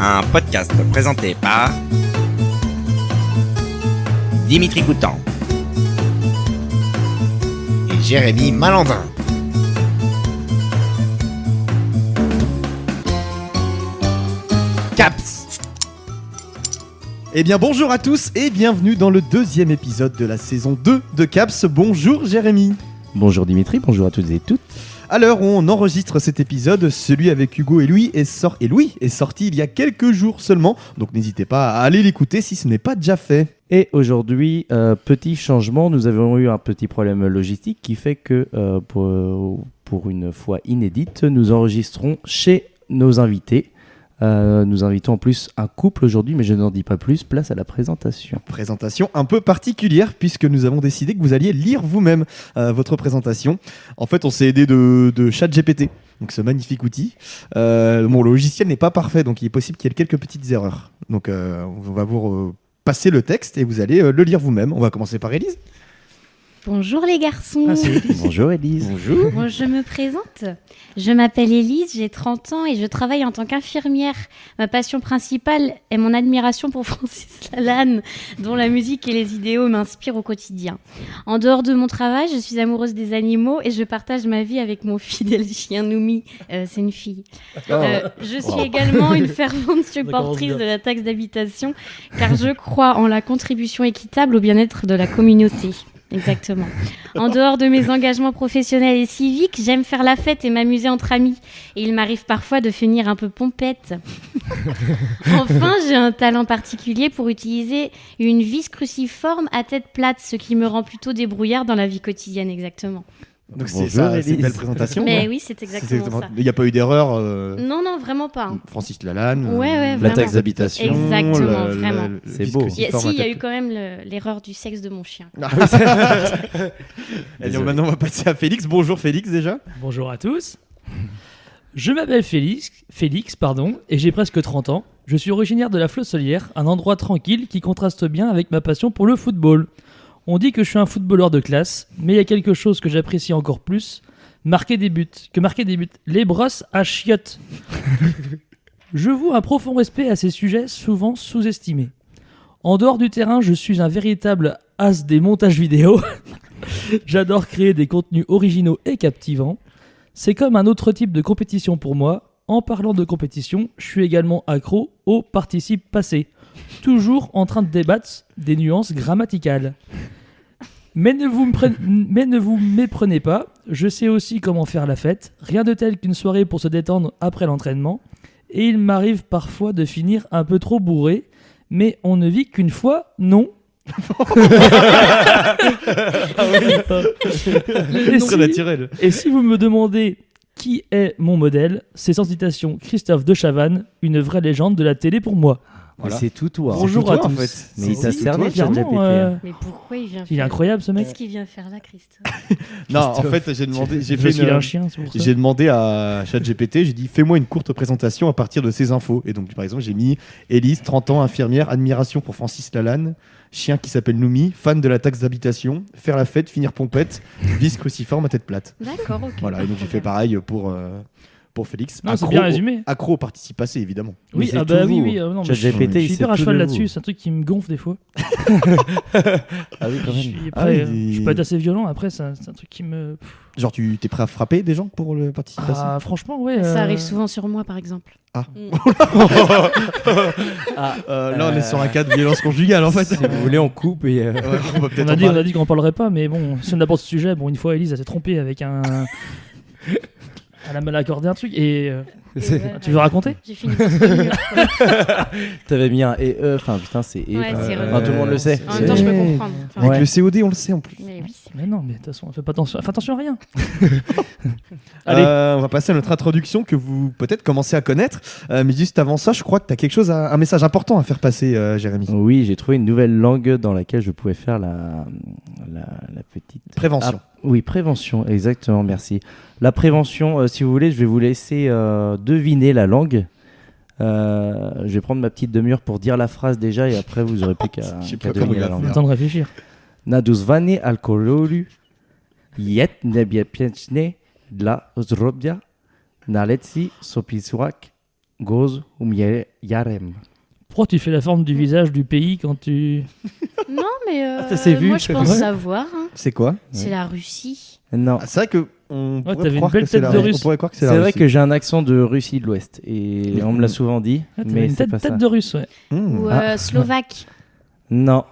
un podcast présenté par Dimitri Coutan et Jérémy Malandin. Caps. Eh bien bonjour à tous et bienvenue dans le deuxième épisode de la saison 2 de Caps. Bonjour Jérémy. Bonjour Dimitri, bonjour à toutes et toutes. À l'heure où on enregistre cet épisode, celui avec Hugo et Louis est sorti il y a quelques jours seulement, donc n'hésitez pas à aller l'écouter si ce n'est pas déjà fait. Et aujourd'hui, petit changement, nous avons eu un petit problème logistique qui fait que pour une fois inédite, nous enregistrons chez nos invités. Nous invitons en plus un couple aujourd'hui, mais je n'en dis pas plus, place à la présentation. Présentation un peu particulière puisque nous avons décidé que vous alliez lire vous-même votre présentation. En fait, on s'est aidé de ChatGPT, donc ce magnifique outil. Le logiciel n'est pas parfait, donc il est possible qu'il y ait quelques petites erreurs. Donc on va vous passer le texte et vous allez le lire vous-même. On va commencer par Élise. Bonjour les garçons. Bonjour Élise. Bonjour. Bon, je me présente. Je m'appelle Élise, j'ai 30 ans et je travaille en tant qu'infirmière. Ma passion principale est mon admiration pour Francis Lalanne, dont la musique et les idéaux m'inspirent au quotidien. En dehors de mon travail, je suis amoureuse des animaux et je partage ma vie avec mon fidèle chien Noumi. C'est une fille. Je suis également une fervente supportrice de la taxe d'habitation car je crois en la contribution équitable au bien-être de la communauté. Exactement. En dehors de mes engagements professionnels et civiques, j'aime faire la fête et m'amuser entre amis. Et il m'arrive parfois de finir un peu pompette. Enfin, j'ai un talent particulier pour utiliser une vis cruciforme à tête plate, ce qui me rend plutôt débrouillard dans la vie quotidienne, exactement. Donc c'est ça, c'est une belle présentation. Mais oui, c'est exactement ça. Il n'y a pas eu d'erreur. Non, vraiment pas. Francis Lalanne. Ouais, la taxe d'habitation. Exactement, vraiment. C'est beau. Il y a eu quand même l'erreur du sexe de mon chien. Et donc maintenant on va passer à Félix. Bonjour Félix déjà. Bonjour à tous. Je m'appelle Félix, et j'ai presque 30 ans. Je suis originaire de la Flosselière, un endroit tranquille qui contraste bien avec ma passion pour le football. On dit que je suis un footballeur de classe, mais il y a quelque chose que j'apprécie encore plus, marquer des buts. Les brosses à chiottes. Je voue un profond respect à ces sujets souvent sous-estimés. En dehors du terrain, je suis un véritable as des montages vidéo. J'adore créer des contenus originaux et captivants. C'est comme un autre type de compétition pour moi. En parlant de compétition, je suis également accro au participe passé. Toujours en train de débattre des nuances grammaticales. Mais ne vous méprenez pas, je sais aussi comment faire la fête. Rien de tel qu'une soirée pour se détendre après l'entraînement. Et il m'arrive parfois de finir un peu trop bourré. Mais on ne vit qu'une fois, non. Et si vous me demandez qui est mon modèle, c'est sans citation Christophe de Chavannes, une vraie légende de la télé pour moi. Voilà. C'est tout toi. Bonjour à tous. En fait. Mais il t'a cerné clairement, ChatGPT. Mais pourquoi il vient Il est incroyable ce mec. Qu'est-ce qu'il vient faire là, Christophe? Non, en fait Parce qu'il a un chien, c'est pour ça. j'ai demandé à ChatGPT, j'ai dit fais-moi une courte présentation à partir de ces infos. Et donc par exemple j'ai mis Élise, 30 ans, infirmière, admiration pour Francis Lalanne, chien qui s'appelle Noumi, fan de la taxe d'habitation, faire la fête, finir pompette, vis cruciforme à tête plate. D'accord, ok. Voilà, et donc j'ai fait pareil pour Félix. Non, c'est bien résumé. Accro au participe passé évidemment. Oui, c'est oui. tout Non, mais ChatGPT, je il suis sait hyper à tout cheval de là-dessus, vous. c'est un truc qui me gonfle des fois. Ah oui, quand Je même. suis Ah oui, je peux être assez violent, après c'est un truc qui me... Genre tu t'es prêt à frapper des gens pour le participe passé? Ah, franchement, ouais. Ça arrive souvent sur moi, par exemple. Ah. Mm. Là on est sur un cas de violence conjugale en fait. Si vous voulez, on coupe et. Ouais, on va peut-être On en parler. a dit qu'on en parlerait pas, mais bon, si on aborde ce sujet, bon, une fois Élise elle s'est trompée avec un... Elle a mal accordé un truc et... Tu veux raconter? J'ai fini par se mur. T'avais mis un E, enfin putain, c'est E. Ouais, c'est Enfin, tout le monde le sait. En même temps, je peux comprendre. Enfin, Avec le COD on le sait en plus. mais oui, c'est Mais non, mais de toute façon, fais pas attention. Fais attention à rien. Allez, on va passer à notre introduction que vous peut-être commencez à connaître. Mais juste avant ça, je crois que tu as quelque chose, un message important à faire passer, Jérémy. Oui, j'ai trouvé une nouvelle langue dans laquelle je pouvais faire la petite... Prévention. Oui, prévention, exactement, merci. La prévention, si vous voulez, je vais vous laisser deviner la langue. Je vais prendre ma petite demi-heure pour dire la phrase déjà et après vous aurez plus qu'à Je sais qu'à pas comment deviner il la va langue. faire. Temps de réfléchir. Naduzvani alkoholu yet nebiepieczne dla zdrowia naleci sopisuak Goz Yarem. Pourquoi tu fais la forme du visage du pays quand tu... Non, mais ça s'est vu. moi je pense Ouais. savoir. Hein. C'est quoi? C'est la Russie. Non. Ah, c'est vrai que on t'avais pourrait une croire belle que c'est tête la de Russe. On pourrait croire que c'est C'est la vrai Russie. que j'ai un accent de Russie de l'Ouest et on me l'a souvent dit, Ah, t'avais mais une c'est tête, pas tête ça. de russe, ouais. Mmh. Ou slovaque. Non.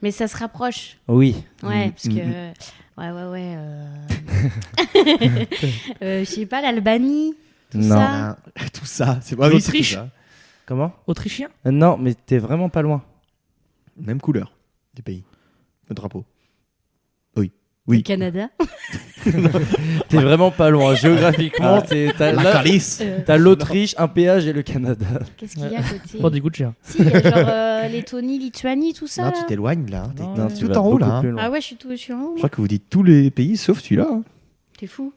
Mais ça se rapproche. Oui. Ouais, Mm, parce mm, que. Ouais. Je sais pas, l'Albanie. Tout Non. ça. Ah, tout ça, c'est oui, c'est tout L'Autriche. ça. Comment? Autrichien. Non, mais t'es vraiment pas loin. Même couleur du pays. Le drapeau. Le Canada. T'es vraiment pas loin. Géographiquement, t'as La calice. t'as l'Autriche, un péage et le Canada. Qu'est-ce qu'il y a à côté Bon, des goûts de cher. Si, il y a genre Lettonie, Lituanie, tout ça. Non, là. tu t'éloignes là. T'es Non, tout tu vas en haut beaucoup là. hein. plus loin. Ah ouais, je suis en haut. Je crois que vous dites tous les pays sauf celui-là. hein. T'es fou.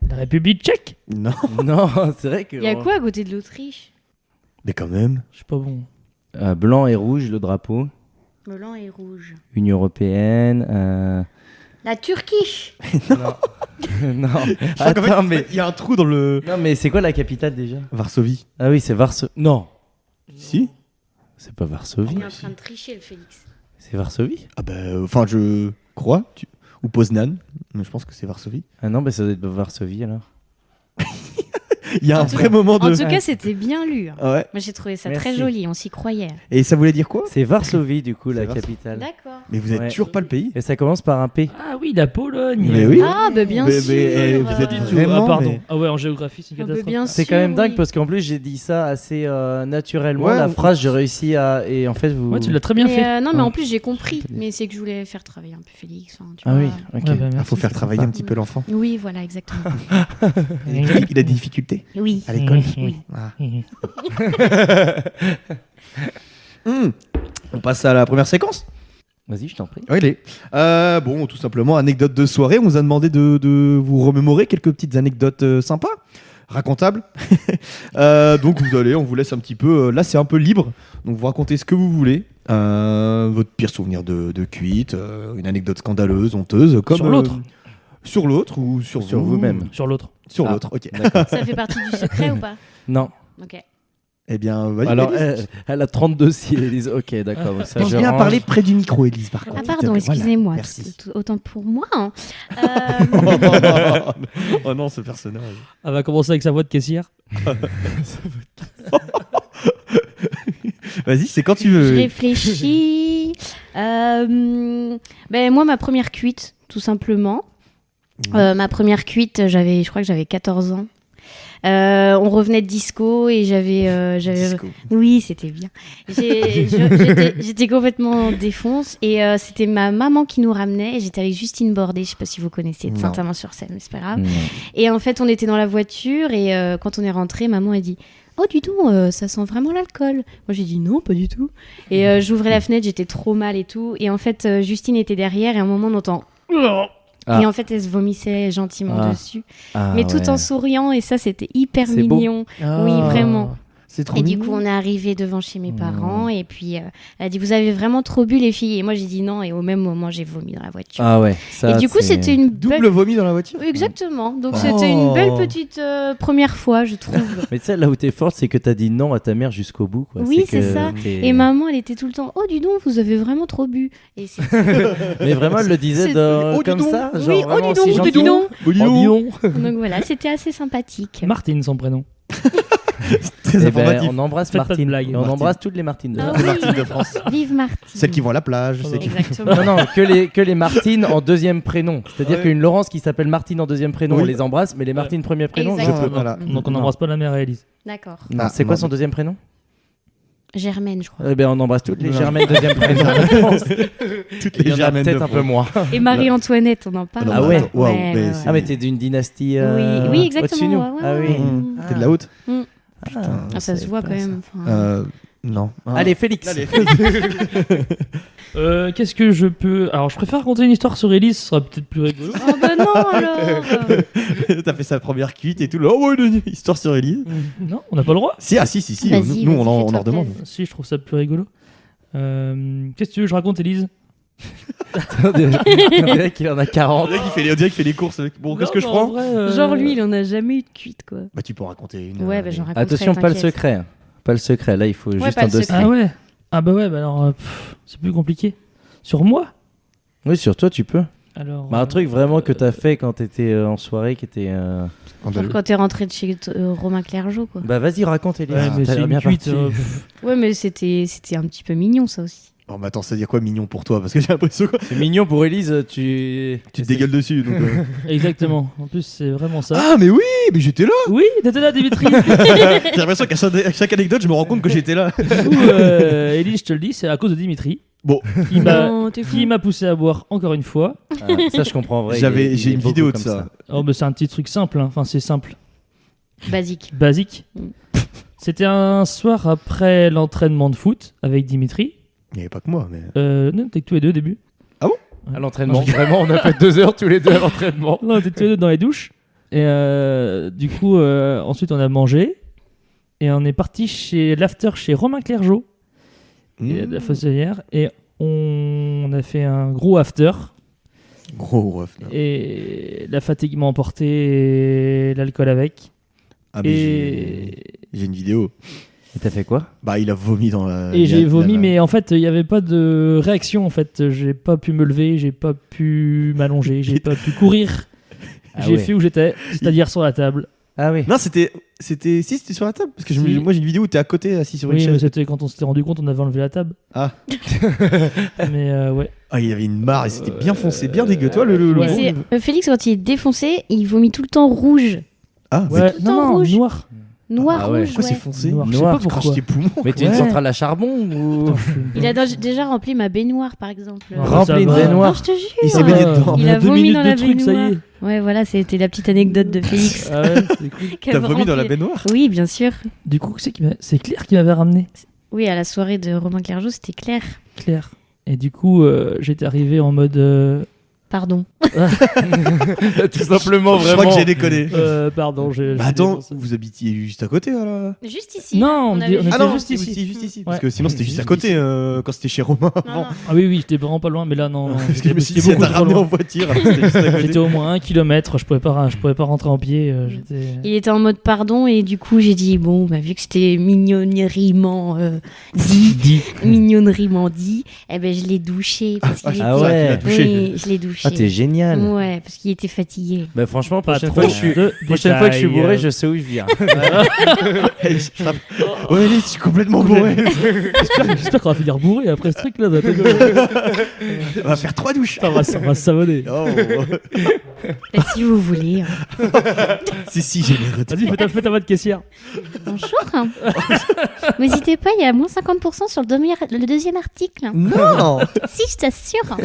La République tchèque. Non. Non, c'est vrai que. Il y a quoi à côté de l'Autriche? Mais quand même. Je suis pas bon. Blanc et rouge, le drapeau. Blanc et rouge. Union européenne. La Turquie. Non. Je crois qu'en fait, Attends, mais. il y a un trou dans le. Non, mais c'est quoi la capitale déjà? Varsovie. Ah oui, c'est Varsovie. Non, Si. c'est pas Varsovie. Il est en train de tricher, le Félix. C'est Varsovie? Ah ben, enfin, je crois. Ou Poznan. Mais je pense que c'est Varsovie. Ah non, bah ça doit être Varsovie alors. Il y a un En tout vrai moment de. En tout cas, c'était bien lu. hein. Ah ouais. Moi, j'ai trouvé ça Merci. très joli. On s'y croyait. Et ça voulait dire quoi? C'est Varsovie du coup, C'est la Varsovie. capitale. D'accord. Mais vous êtes Ouais. toujours pas le pays? Et ça commence par un P. Ah oui, la Pologne. Mais oui. Ah, bah bien Mais- sûr. vous êtes Du tout. Vraiment, Ah, pardon. mais- Ah ouais, en géographie, c'est une Ah, bah, catastrophe. bien C'est sûr, quand même dingue oui. parce qu'en plus j'ai dit ça assez naturellement. Ouais, la on- phrase, j'ai réussi à. Et en fait, vous. Ouais, tu l'as très bien Mais, fait. non, mais Ouais. en plus, j'ai compris. Mais c'est que je voulais faire travailler un peu Félix. Enfin, tu Ah vois. oui, ok. Ouais, bah, Il merci. faut faire travailler un petit peu l'enfant. Oui, voilà, exactement. Il a des difficultés Oui. à l'école. Oui. Ah. On passe à la première séquence. Vas-y, je t'en prie. Oui, bon, tout simplement, anecdote de soirée. On vous a demandé de vous remémorer quelques petites anecdotes sympas, racontables. Donc on vous laisse un petit peu. Là, c'est un peu libre. Donc vous racontez ce que vous voulez. Votre pire souvenir de cuite, une anecdote scandaleuse, honteuse, comme Sur l'autre. Sur l'autre ou sur Sur vous. vous-même. Sur l'autre. Sur Ah. l'autre. Ok. D'accord. Ça fait partie du secret ou pas? Non. Ok. Eh bien, vas-y. Alors, Élise. elle a 30 dossiers, Élise. Ok, d'accord. donc ça, Pense je bien à range. parler près du micro, Élise, par contre. Ah, s'il te pardon, plaît. Voilà. excusez-moi. Merci. Autant pour moi. hein. Oh non, ce personnage. Elle va commencer avec sa voix de caissière. Vas-y, c'est quand tu Je veux. réfléchis. Moi, ma première cuite, tout simplement. Ma première cuite, je crois que j'avais 14 ans. On revenait de disco et j'avais Disco. oui, c'était bien. J'étais complètement défonce et c'était ma maman qui nous ramenait. Et j'étais avec Justine Bordet, je sais pas si vous connaissez, de Non. Saint-Amand-sur-Seine, mais c'est pas grave. Non. Et en fait, on était dans la voiture et quand on est rentré, maman a dit: oh, du tout, ça sent vraiment l'alcool. Moi, j'ai dit non, pas du tout. Et j'ouvrais la fenêtre, j'étais trop mal et tout. Et en fait, Justine était derrière et à un moment, on entend. Ah. Et en fait, elle se vomissait gentiment Ah. dessus. Ah, Mais tout ouais. en souriant, et ça, c'était hyper C'est beau. mignon. Oui, vraiment. C'est trop Et du mignon. coup, on est arrivé devant chez mes parents, et puis elle a dit: vous avez vraiment trop bu, les filles. Et moi, j'ai dit non, et au même moment, j'ai vomi dans la voiture. Ah ouais. Ça, et du coup, c'est- c'était une Double belle. vomi dans la voiture. Oui, exactement. Donc, Oh. c'était une belle petite première fois, je trouve. Mais tu sais, là où t'es forte, c'est que t'as dit non à ta mère jusqu'au bout. Quoi. Oui, que c'est ça. t'es- Et maman, elle était tout le temps: oh, dis donc, vous avez vraiment trop bu. Et c'est Mais vraiment, elle le disait C'est- Oh, dis comme donc. ça. Oui, Genre oh, vraiment dis aussi donc, dis gentiment. donc. Oh, dis Oh, donc. dis donc. Donc voilà, c'était assez sympathique. Martine, son prénom. Très Eh ben, informatif. on embrasse Faites pas de Martine. blagues. Et on Martine. embrasse toutes les Martines. de Ah France. oui. Martine de France. Vive Martine. Celles qui vont à la plage, celles qui... Exactement. Non, non, que les Martines en deuxième prénom. C'est-à-dire Ouais. qu'une Laurence qui s'appelle Martine en deuxième prénom, Oui. on les embrasse, mais les Martines premier prénom, je Exactement. peux. Voilà. Donc on Non. n'embrasse pas la mère et Elise. D'accord. Non, Ah, c'est quoi non, son mais- deuxième prénom? Germaine, je crois. Eh ben, on embrasse toutes les Non. Germaines deuxième prénom. je pense. Toutes Il y les en a Germaines de peut-être un peu France. moins. Et Marie-Antoinette, on en parle. non, Ah bah, ouais. attends, waouh, Ouais, mais ouais, c'est- Ah, mais t'es d'une dynastie. Oui, exactement. au-dessus de nous. ouais, ouais, Ah oui. ouais. Mmh. T'es de la haute Ah, ça se voit quand même. enfin. Non. Allez, Félix. Qu'est-ce que je peux. Alors, je préfère raconter une histoire sur Elise, ce sera peut-être plus rigolo. Oh bah non alors. T'as fait sa première cuite et tout. Oh ouais, une histoire sur Elise. Non, on n'a pas le droit. Si, si. Vas-y, Nous, vas-y, on en fais-toi redemande. plaisir. Si, je trouve ça plus rigolo. Qu'est-ce que tu veux que je raconte, Elise? On dirait qu'il en a 40. On dirait qu'il fait les courses. Bon, qu'est-ce que je Non, prends en vrai, Genre lui, il en a jamais eu de cuite, quoi. Bah, tu peux en raconter une. Ouais, bah j'en raconterai. Attention, pas le t'inquiète. secret. Pas le secret. Là, il faut juste pas un le dossier. secret. Ah ouais. Ah bah ouais, bah alors c'est plus compliqué. Sur moi. Oui, sur toi, tu peux. Alors. Bah, un truc vraiment que t'as fait quand t'étais en soirée qui était. Genre quand t'es rentré de chez Romain Clergeau, quoi. Bah, vas-y, raconte, Elise. Ouais, mais T'as c'est l'air une bien cuite. parti. Ouais, mais c'était un petit peu mignon, ça aussi. Oh, mais attends, ça veut dire quoi mignon pour toi? Parce que j'ai l'impression que C'est mignon pour Elise, tu tu te dégueules dessus. Donc, Exactement. En plus, c'est vraiment ça. Ah, mais oui, mais j'étais là. Oui, t'étais là, Dimitri. J'ai l'impression qu'à chaque anecdote, je me rends compte que j'étais là. Du coup, Elise, je te le dis, c'est à cause de Dimitri. Bon, Non, t'es fou. Qui m'a poussé à boire encore une fois. Ah, ça, je comprends. En vrai, j'ai une vidéo de ça. Oh, bah c'est un petit truc simple. Hein. Enfin, c'est simple. Basique. Basique. Mm. C'était un soir après l'entraînement de foot avec Dimitri. Il n'y avait pas que moi, mais. Non, t'es que tous les deux au début. À l'entraînement, vraiment, on a fait 2 heures tous les deux à l'entraînement. Non, on était tous les deux dans les douches. Et du coup, ensuite, on a mangé. Et on est parti chez l'after chez Romain Clergeau, et de la Fosselière. Et on a fait un gros after. Gros ref. là. Et la fatigue m'a emporté et l'alcool avec. Ah, mais Et, j'ai une vidéo. Et t'as fait quoi? Bah, il a vomi dans la. et j'ai il a- vomi, il a- mais en fait, il n'y avait pas de réaction. En fait, j'ai pas pu me lever, j'ai pas pu m'allonger, j'ai pas pu courir. Ah J'ai ouais. fait où j'étais, c'est-à-dire sur la table. Ah oui. Non, c'était sur la table. Parce que Si. moi, j'ai une vidéo où t'es à côté, assis sur une Oui, mais chaise. c'était quand on s'était rendu compte, on avait enlevé la table. Ah. Mais ouais. Ah, il y avait une mare et c'était bien foncé, bien dégueu. Toi, le. Mais c'est Félix, quand il est défoncé, il vomit tout le temps rouge. Ah, Ouais, tout le temps non, rouge. noir. Noir, Ah ouais. rouge, pourquoi c'est ouais. foncé? Noir. Je sais Noir, pas tu pourquoi craches tes poumons. Mais t'es une Ouais. centrale à charbon ou. Il a déjà rempli ma baignoire, par exemple. Ouais. Rempli de Ça va. baignoire. Non, je te jure. Il s'est baigné dedans. Il On a deux vomi minutes dans de la truc, ça y baignoire. est. Ouais, voilà, c'était la petite anecdote de Félix. Ah ouais, c'est cool. T'as vomi dans la baignoire? Oui, bien sûr. Du coup, c'est Claire qui m'avait ramené. Oui, à la soirée de Romain Clergeau, c'était clair. Claire. Et du coup, j'étais arrivé en mode. Pardon. Tout simplement, Je crois vraiment. que j'ai déconné. Pardon, j'ai. Bah, j'ai attends, défoncé. vous habitiez juste à côté alors? Juste ici. Non, on avait était Ah non, juste ici. juste ici. Ouais. Parce que sinon, c'était juste à Juste côté ici. quand c'était chez Romain Non, avant. non. Ah oui, j'étais vraiment pas loin, mais là, non. Parce que je me suis dit, J'étais si elle beaucoup t'a trop ramené en loin. voiture, alors c'était juste à côté. J'étais au moins 1 kilomètre, je pouvais pas rentrer en pied. J'étais. Il était en mode pardon et du coup j'ai dit bon bah vu que c'était mignonnerie,ment dit, eh ben je l'ai douché parce qu'il Ah était... ouais. Tu l'as touché. Oui, je l'ai douché. Ah, t'es génial. Ouais, parce qu'il était fatigué. Bah, franchement, Pas prochaine trop fois que je suis. de Prochaine fois que je suis détails. bourré, je sais où je viens. Ouais, Elise, je suis complètement bourré. J'espère qu'on va finir bourré après ce truc-là. On va faire 3 douches. Ça va se savonner. Oh, Et si vous voulez. si, généreux. Vas-y, fais ta voix de caissière. Bonjour. N'hésitez pas, il y a moins 50% sur le deuxième article. Non. Si, je t'assure.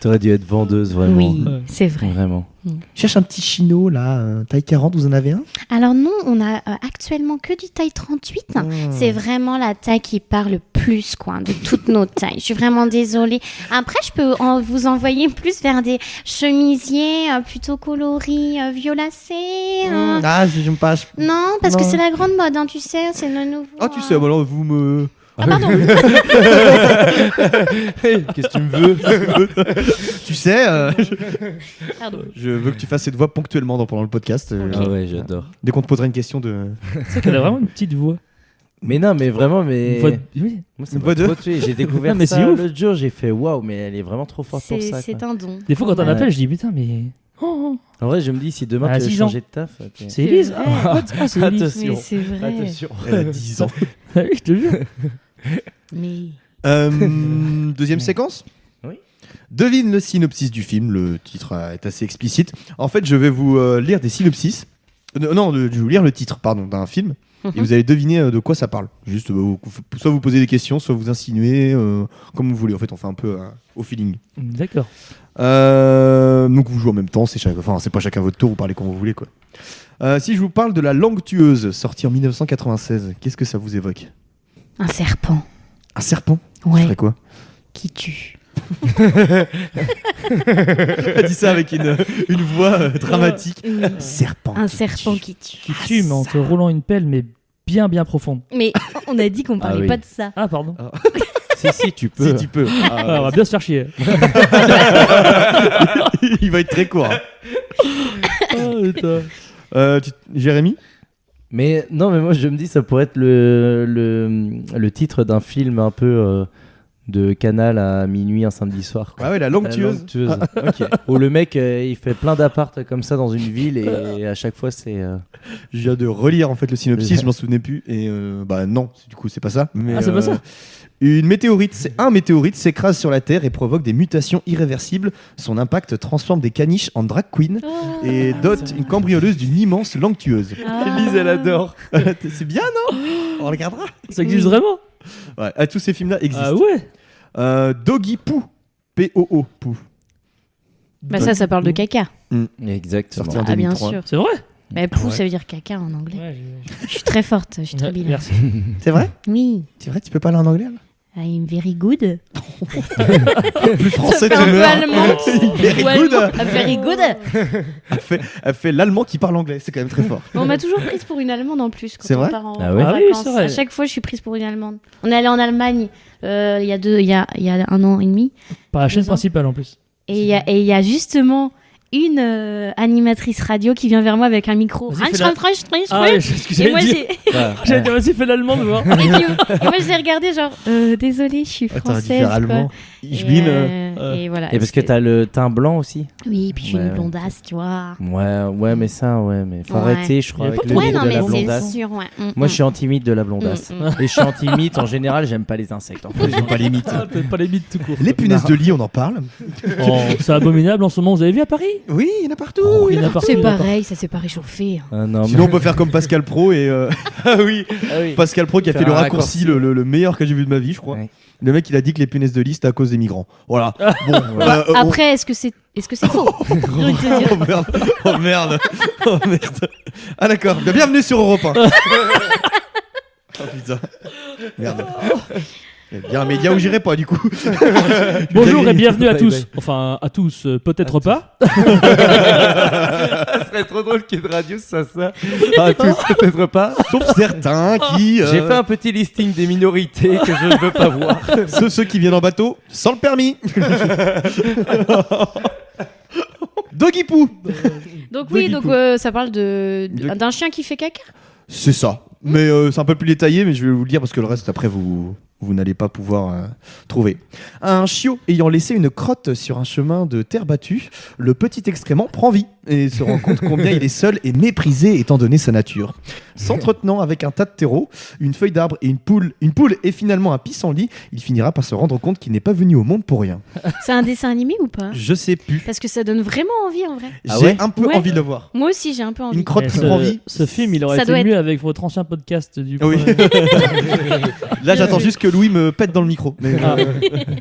T'aurais dû être vendeuse, vraiment. Oui, Ouais. c'est vrai. Vraiment. Cherche un petit chino là, taille 40, vous en avez un? Alors non, on a actuellement que du taille 38. C'est vraiment la taille qui part le plus, quoi, de toutes nos tailles. Je suis vraiment désolée. Après, je peux vous envoyer plus vers des chemisiers plutôt coloris violacés. Ah, j'aime pas. Non, parce que Non. c'est la grande mode, hein, tu sais, c'est le nouveau. Ah, tu sais, bah alors vous me. Ah, pardon. Qu'est-ce que tu me veux? Tu sais, Pardon. je veux que tu fasses cette voix ponctuellement pendant le podcast. Ah ouais, j'adore. Dès qu'on te posera une question de. C'est qu'elle a vraiment une petite voix. Mais non, mais vraiment, mais. Une voix de- Oui. Moi, ça Une m'a voix de- trop tué. J'ai découvert Non, mais ça c'est ouf. l'autre jour, j'ai fait waouh, mais elle est vraiment trop forte pour ça. C'est quoi. un don. Des fois, quand on Ouais. appelle, je dis putain, mais. Oh, En vrai, je me dis, si demain À tu veux 6 ans. changer de taf. ok. c'est Elise. vrai. Ah, what? Ah, c'est Elise. Attention. Mais c'est vrai. Attention. Elle a 10 ans. Ah oui, je te jure. Mais Deuxième séquence. Oui. Devine le synopsis du film. Le titre est assez explicite. En fait, je vais vous lire des synopsis. Je vais vous lire le titre, pardon, d'un film. Et vous allez deviner de quoi ça parle. Juste, soit vous posez des questions, soit vous insinuez, comme vous voulez. En fait, on fait un peu au feeling. D'accord. Donc vous jouez en même temps. C'est pas chacun votre tour. Vous parlez quand vous voulez, quoi. Si je vous parle de La Langue tueuse, sortie en 1996, qu'est-ce que ça vous évoque? un serpent. Un serpent? Ce Ouais. serait quoi? Qui tue. Elle dit ça avec une voix dramatique. Oui. Serpent. Un qui serpent tue. qui tue. Qui tue, mais en te roulant une pelle, mais bien profonde. Mais on a dit qu'on parlait oui. pas de ça. Ah, pardon. Si, tu peux. Si tu peux. Ah, on va bien se faire chier. Il va être très court. Oh, putain. Jérémy? Mais non, mais moi je me dis ça pourrait être le titre d'un film un peu de Canal à minuit un samedi soir. Quoi. Ah ouais, la langue tueuse. Ok. Où le mec il fait plein d'appartes comme ça dans une ville et à chaque fois c'est. Je viens de relire en fait le synopsis, je m'en souvenais plus. Et bah non, du coup c'est pas ça. Mais, C'est pas ça. Un météorite s'écrase sur la Terre et provoque des mutations irréversibles. Son impact transforme des caniches en drag queen et dote une cambrioleuse d'une immense langue tueuse. Ah. elle adore. C'est bien, non? On regardera. Ça existe vraiment? Ouais, tous ces films-là existent. Ah ouais. Doggy Poo. P-O-O. Poo. Bah ça parle de caca. Exactement. Sorti en Ah bien 2003. sûr. C'est vrai? Bah pou, Ouais. ça veut dire caca en anglais. Ouais, Je suis très forte, je suis très bilingue. Merci. C'est vrai? Oui. C'est vrai, tu peux parler en anglais là? I'm very good. Plus français, Ça tu fait un peu meurs. allemand. Very Ou good. allemand. Very good. Elle fait l'allemand qui parle anglais, c'est quand même très fort. On m'a toujours prise pour une Allemande en plus quand C'est on vrai part en, Ah ouais en Ah oui, vacances. c'est vrai. À chaque fois, je suis prise pour une Allemande. On est allé en Allemagne il y a 1 an et demi. Par la chaîne 2 ans. principale en plus. Et il y a justement une animatrice radio qui vient vers moi avec un micro. Vas-y, fais la- Ah ouais, c'est ce que Et j'allais moi, dire. j'ai J'allais dire, vas-y, fais l'allemand, voir. et moi, je l'ai regardé genre désolée, je suis Attends, t'aurais dû française. faire quoi. allemand. Et, Ich bin. et voilà. Et parce que t'as le teint blanc aussi. Oui, puis je suis Ouais, une ouais. blondasse, tu vois. Ouais, mais ça, mais faut Ouais. arrêter, je crois, Il y a avec pas le trop Ouais, mythe non, de mais la c'est blondasse. sûr, ouais. Moi, je suis anti-mythe de la blondasse. Et je suis anti-mythe en général, j'aime pas les insectes. En fait. J'aime pas les mythes. Ah, peut-être pas les mythes tout court. Les punaises de lit, on en parle. Oh, c'est abominable en ce moment. Vous avez vu à Paris? Oui, il y en a partout. Oh, il y en a partout, C'est il y en a partout. pareil, ça s'est pas réchauffé. Ah, non, Sinon, on peut faire comme Pascal Pro et. Ah oui, Pascal Pro qui a fait Faire le un raccourci, raccourci. le meilleur que j'ai vu de ma vie, je crois. Ouais. Le mec, il a dit que les punaises de lit, c'était à cause des migrants. Voilà. Bon. Après, est-ce que c'est faux? J'ai envie de te dire. Oh merde. Oh merde. Oh merde. Ah d'accord. Bienvenue sur Europe 1. Oh putain. Merde. Il y a un média où j'irai pas du coup. Bonjour et bienvenue à Bye, tous. bye. Enfin, à tous, peut-être pas. Ça serait trop drôle qu'il y ait de radio, ça. Ah, tous, peut-être pas. Sauf certains qui. J'ai fait un petit listing des minorités que je ne veux pas voir. Ceux qui viennent en bateau sans le permis. Doggy Poo. Donc oui, Doggy donc poo. ça parle d'un chien qui fait caca. C'est ça. Mais c'est un peu plus détaillé, mais je vais vous le dire parce que le reste après vous n'allez pas pouvoir trouver. Un chiot ayant laissé une crotte sur un chemin de terre battue, le petit excrément prend vie et se rend compte combien il est seul et méprisé étant donné sa nature. S'entretenant avec un tas de terreau, une feuille d'arbre et une poule et finalement un pissenlit, il finira par se rendre compte qu'il n'est pas venu au monde pour rien. C'est un dessin animé ou pas? Je sais plus. Parce que ça donne vraiment envie en vrai. Ah J'ai ouais un peu Ouais. envie de le voir. Moi aussi, j'ai un peu envie. Une crotte Et qui prend vie. ce film, il aurait Ça été doit mieux avec votre ancien podcast du Oui. Là, j'attends juste que Louis me pète dans le micro. Mais, Ah.